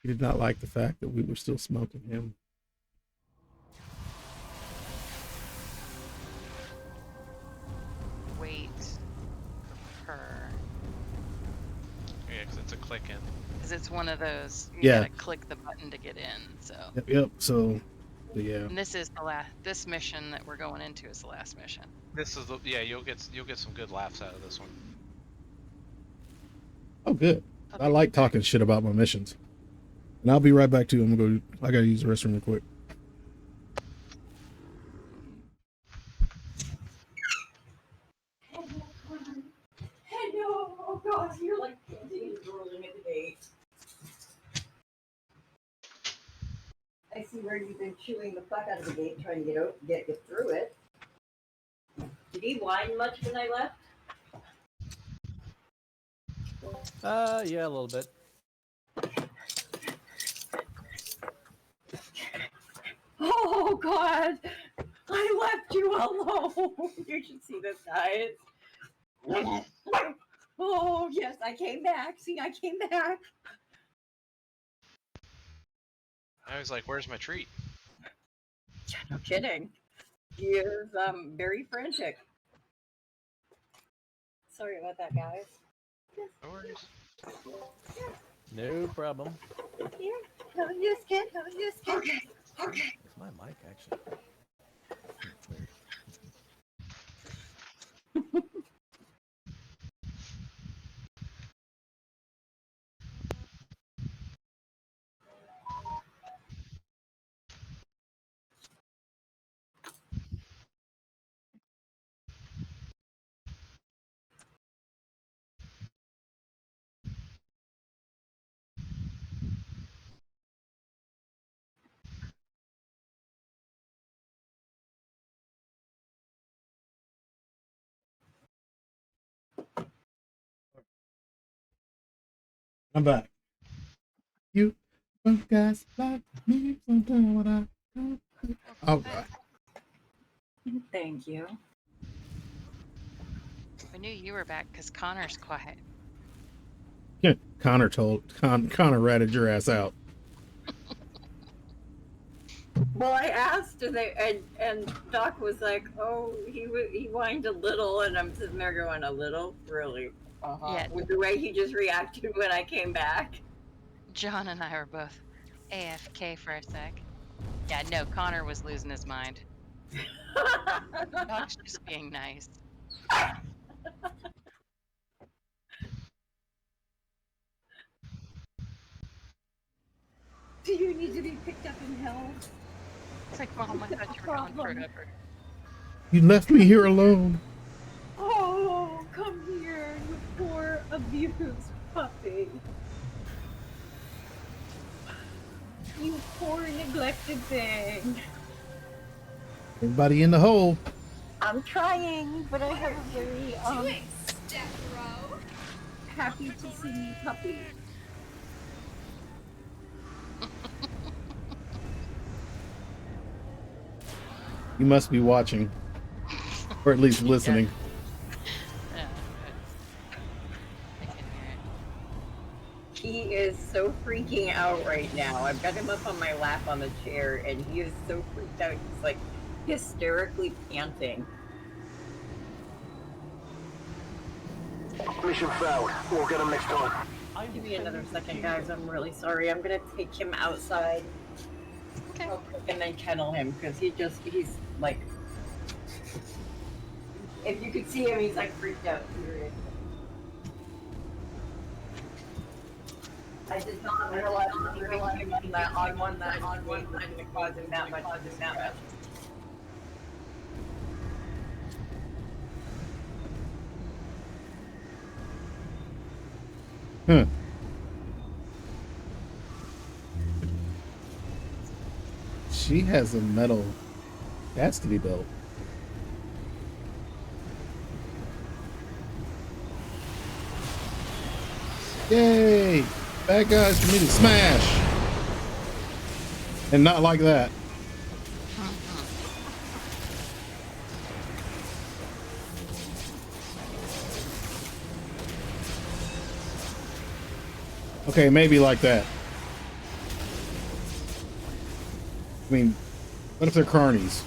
He did not like the fact that we were still smoking him. Wait for her. yeah, because it's a click in. Because it's one of those, you Yeah. gotta click the button to get in, so. Yep. So, yeah. And this is the last, this mission that we're going into is the last mission. This is the you'll get some good laughs out of this one. Oh, good. I like talking shit about my missions. And I'll be right back too. I gotta use the restroom real quick. Hello, oh God, you're like panting and drooling at the gate. I see where you've been chewing the fuck out of the gate, trying to get through it. Did he whine much when I left? Yeah, a little bit. Oh God, I left you alone. You should see this, guys. Oh yes, I came back. See, I came back. I was like, "Where's my treat?" No kidding. He is very frantic. Sorry about that, guys. No worries. No problem. Here, no, just kid, no, just kid. Okay, okay. It's my mic, actually. It's weird. I'm back. You guys like me sometimes when I don't. All right. Thank you. I knew you were back because Connor's quiet. Yeah, Connor ratted your ass out. Well, I asked, and Doc was like, "Oh, he whined a little," and I'm sitting there going, "A little, really?" Yeah. With the way he just reacted when I came back. John and I were both AFK for a sec. Yeah, no, Connor was losing his mind. Doc's just being nice. Do you need to be picked up and held? It's like, Mom, I thought you were gone forever. You left me here alone. Oh, come here, you poor abused puppy. You poor neglected thing. Everybody in the hole. I'm trying, but I have a very Doing, step bro. happy to see me puppy. You must be watching, or at least listening. Yeah, I can hear it. He is so freaking out right now. I've got him up on my lap on the chair, and he is so freaked out. He's like hysterically panting. Mission failed. We'll get him next time. Give me another second, guys. I'm really sorry. I'm gonna take him outside Okay. real quick and then kennel him because he's like, if you could see him, he's like freaked out. Seriously. I did not realize him on one that didn't cause him that much distress. Huh. She has a metal chastity belt. Yay! Bad guys for me to smash! And not like that. Okay, maybe like that. I mean, what if they're carnies?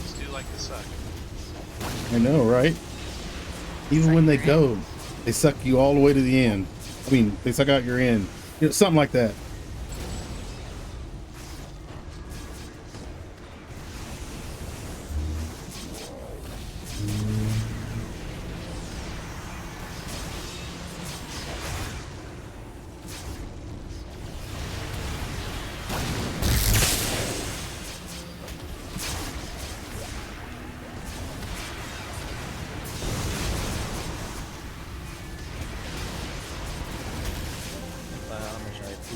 These do like to suck. I know, right? Even when they go, they suck you all the way to the end. I mean, they suck out your end. You know, something like that. I'm gonna try to.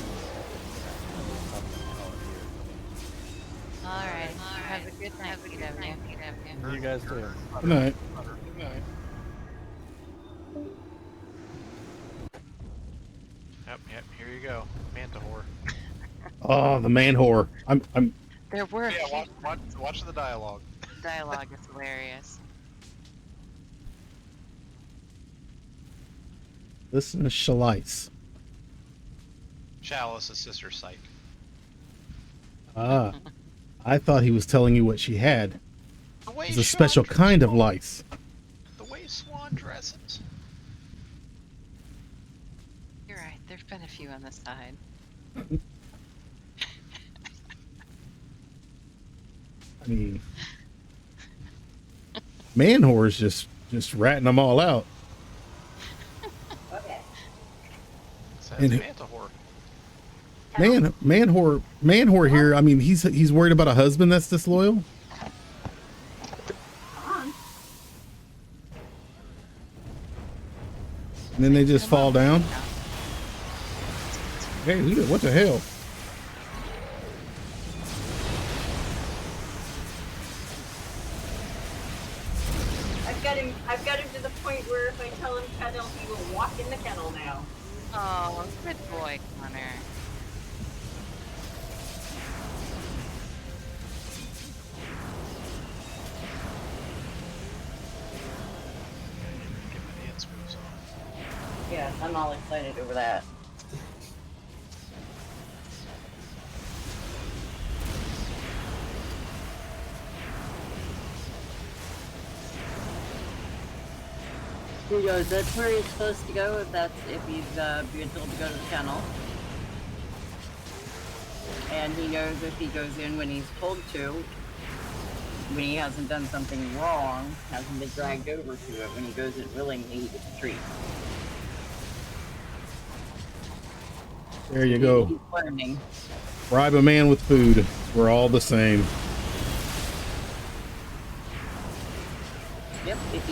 All right. Have a good night, PW. You guys too. Good night. Yep, here you go. Manta whore. Oh, the man whore. I'm There were a Yeah, few watch the dialogue. dialogue is hilarious. Listen to Shalice. Chalice is sister sight. Ah, I thought he was telling you what she had. The way It's a special Swan kind of lice. The way Swan dresses. You're right. There've been a few on the side. I mean, man whore is just ratting them all out. Okay. Says And- Manta whore. Man whore here. I mean, he's worried about a husband that's disloyal. And then they just fall down. Hey, what the hell? I've got him to the point where if I tell him kennel, he will walk in the kennel now. Oh, good boy, Connor. Get my dance moves on. Yes, I'm all excited over that. He goes, that's where he's supposed to go if he's being told to go to the kennel. And he knows if he goes in when he's told to, when he hasn't done something wrong, hasn't been dragged over to it. When he goes in willingly, he gets a treat. There you go. He's learning. Bribe a man with food. We're all the same. Yep, if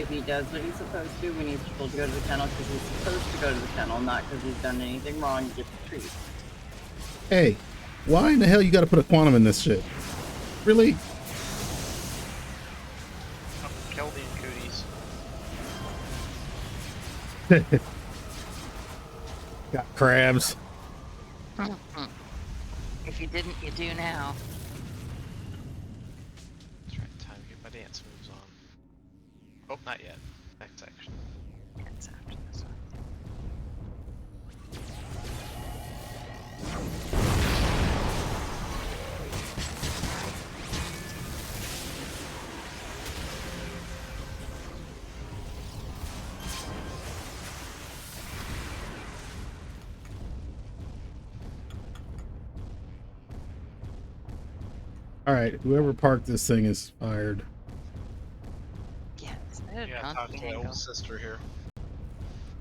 he does what he's supposed to when he's told to go to the kennel because he's supposed to go to the kennel, not because he's done anything wrong, he gets a treat. Hey, why in the hell you gotta put a quantum in this shit? Really? Kelby and cooties. Got crabs. If you didn't, you do now. That's right, time to get my dance moves on. Oh, not yet. Next section. It's after this one. All right, whoever parked this thing is fired. Yes. Yeah, talk to my old sister here.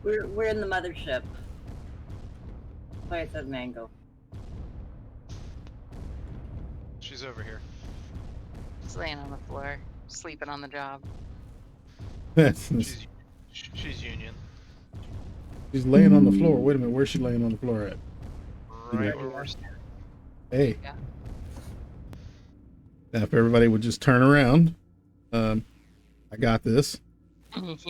We're in the mothership. Why it says mango. She's over here. She's laying on the floor, sleeping on the job. She's union. She's laying on the floor. Wait a minute, where's she laying on the floor at? Right where we're standing. Hey. Yeah. Now, if everybody would just turn around, I got this.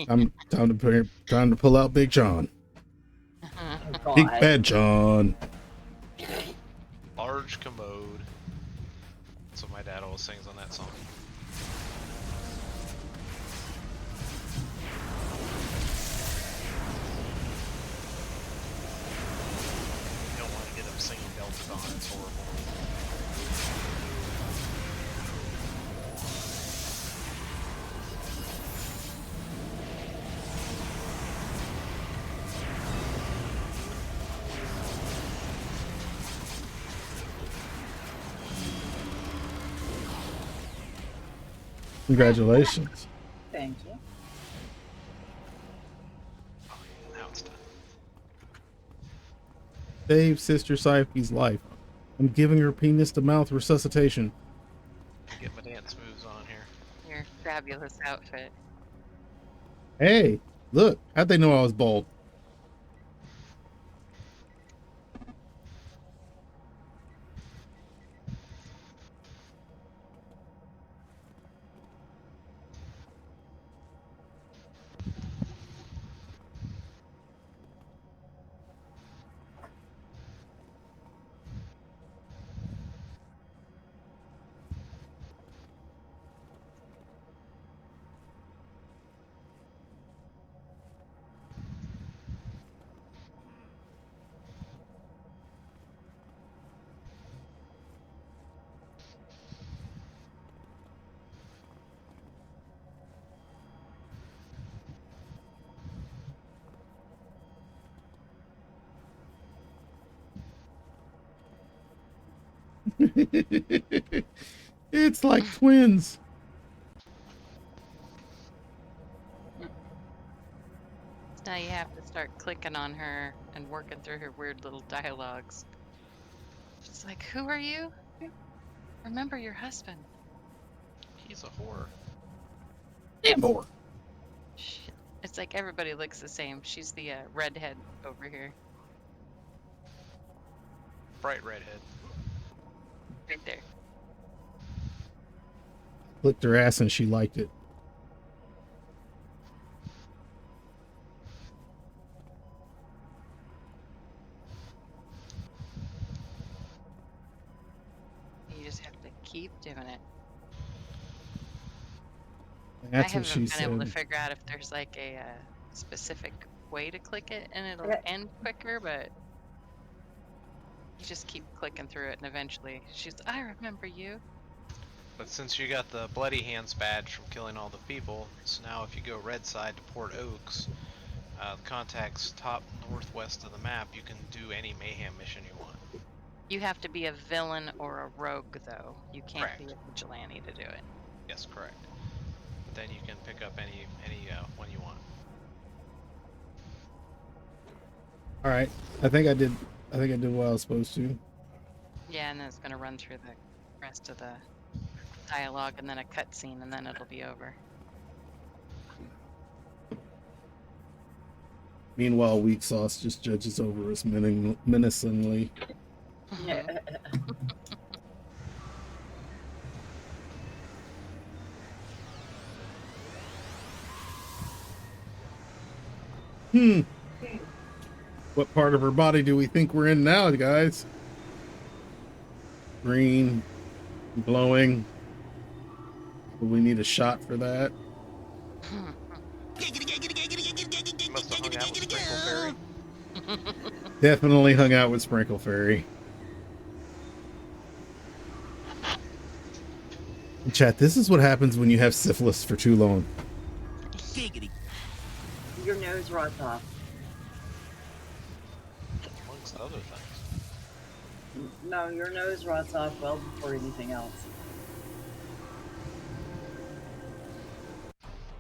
I'm time to pull out Big John. Oh, Big Bad John. Large commode. That's what my dad always sings on that song. You don't want to get them singing Delta Dawn, it's horrible. Congratulations. Thank you. Oh, yeah, now it's done. Save Sister Psyche's life. I'm giving her penis to mouth resuscitation. Get my dance moves on here. Your fabulous outfit. Hey, look, how'd they know I was bald? It's like twins. Now you have to start clicking on her and working through her weird little dialogues. She's like, who are you? Remember your husband. He's a whore. Damn whore. Shit. It's like everybody looks the same. She's the redhead over here. Bright redhead. Right there. Licked her ass and she liked it. You just have to keep doing it. That's I what haven't she been able to said. figure out if there's like a specific way to click it and it'll end quicker, but you just keep clicking through it and eventually she's, I remember you. But since you got the Bloody Hands badge from killing all the people, so now if you go red side to Port Oaks, the contact's top northwest of the map, you can do any mayhem mission you want. You have to be a villain or a rogue though. You can't be Correct. a vigilante to do it. Yes, correct. Then you can pick up any one you want. All right. I think I did what I was supposed to. Yeah, and then it's gonna run through the rest of the dialogue and then a cutscene, and then it'll be over. Meanwhile, Weak Sauce just judges over us menacingly. What part of her body do we think we're in now, guys? Green, glowing. Do we need a shot for that? You must have hung out with Sprinkle Fairy. Definitely hung out with Sprinkle Fairy. Chat, this is what happens when you have syphilis for too long. Your nose rots off. Amongst other things. No, your nose rots off well before anything else.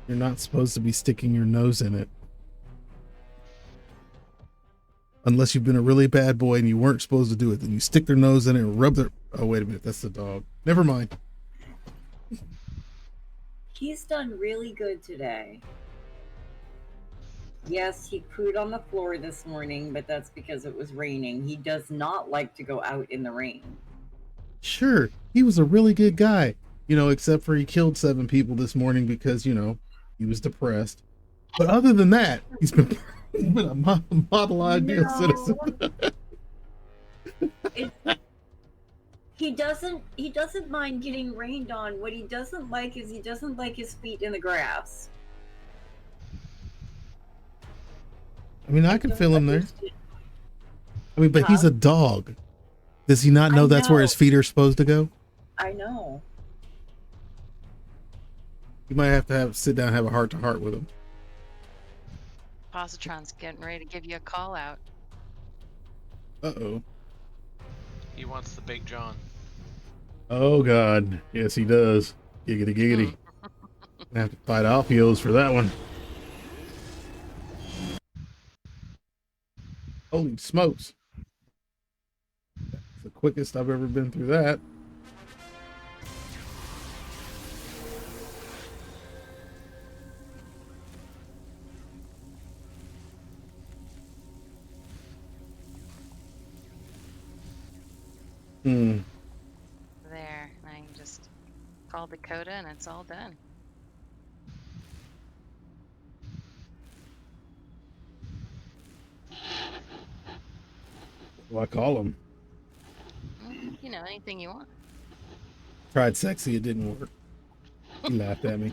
You're not supposed to be sticking your nose in it. Unless you've been a really bad boy and you weren't supposed to do it. Then you stick their nose in it and rub their... Oh, wait a minute. That's the dog. Never mind. He's done really good today. Yes, he pooed on the floor this morning, but that's because it was raining. He does not like to go out in the rain. Sure, he was a really good guy. You know, except for he killed 7 people this morning because, you know, he was depressed. But other than that, he's been a model ideal citizen. He doesn't mind getting rained on. What he doesn't like is he doesn't like his feet in the grass. I mean, I can feel him there. I mean, but he's a dog. Does he not know that's where his feet are supposed to go? I know. You might have to sit down and have a heart-to-heart with him. Positron's getting ready to give you a call out. Uh-oh. He wants the Big John. Oh, God. Yes, he does. Giggity, giggity. I have to fight off heels for that one. Holy smokes. That's the quickest I've ever been through that. There, now you just call Dakota and it's all done. What do I call him? You know, anything you want. Tried sexy, it didn't work. He laughed at me.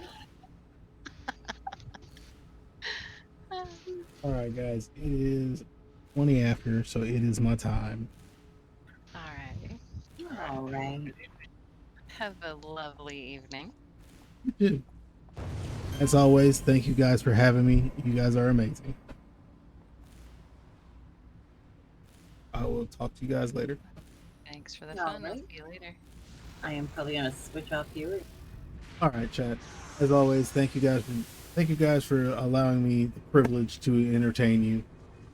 Alright, guys, it is 20 after, so it is my time. Alright. Alright. Have a lovely evening. You too. As always, thank you guys for having me. You guys are amazing. I will talk to you guys later. Thanks for the fun. I'll see you later. I am probably gonna switch off viewers. All right, chat. As always, thank you guys for allowing me the privilege to entertain you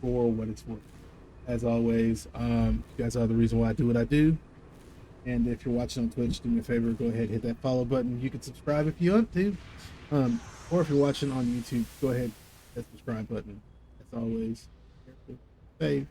for what it's worth. As always, you guys are the reason why I do what I do. And if you're watching on Twitch, do me a favor, go ahead and hit that follow button. You can subscribe if you want to. Or if you're watching on YouTube, go ahead and hit that subscribe button. As always, careful, safe.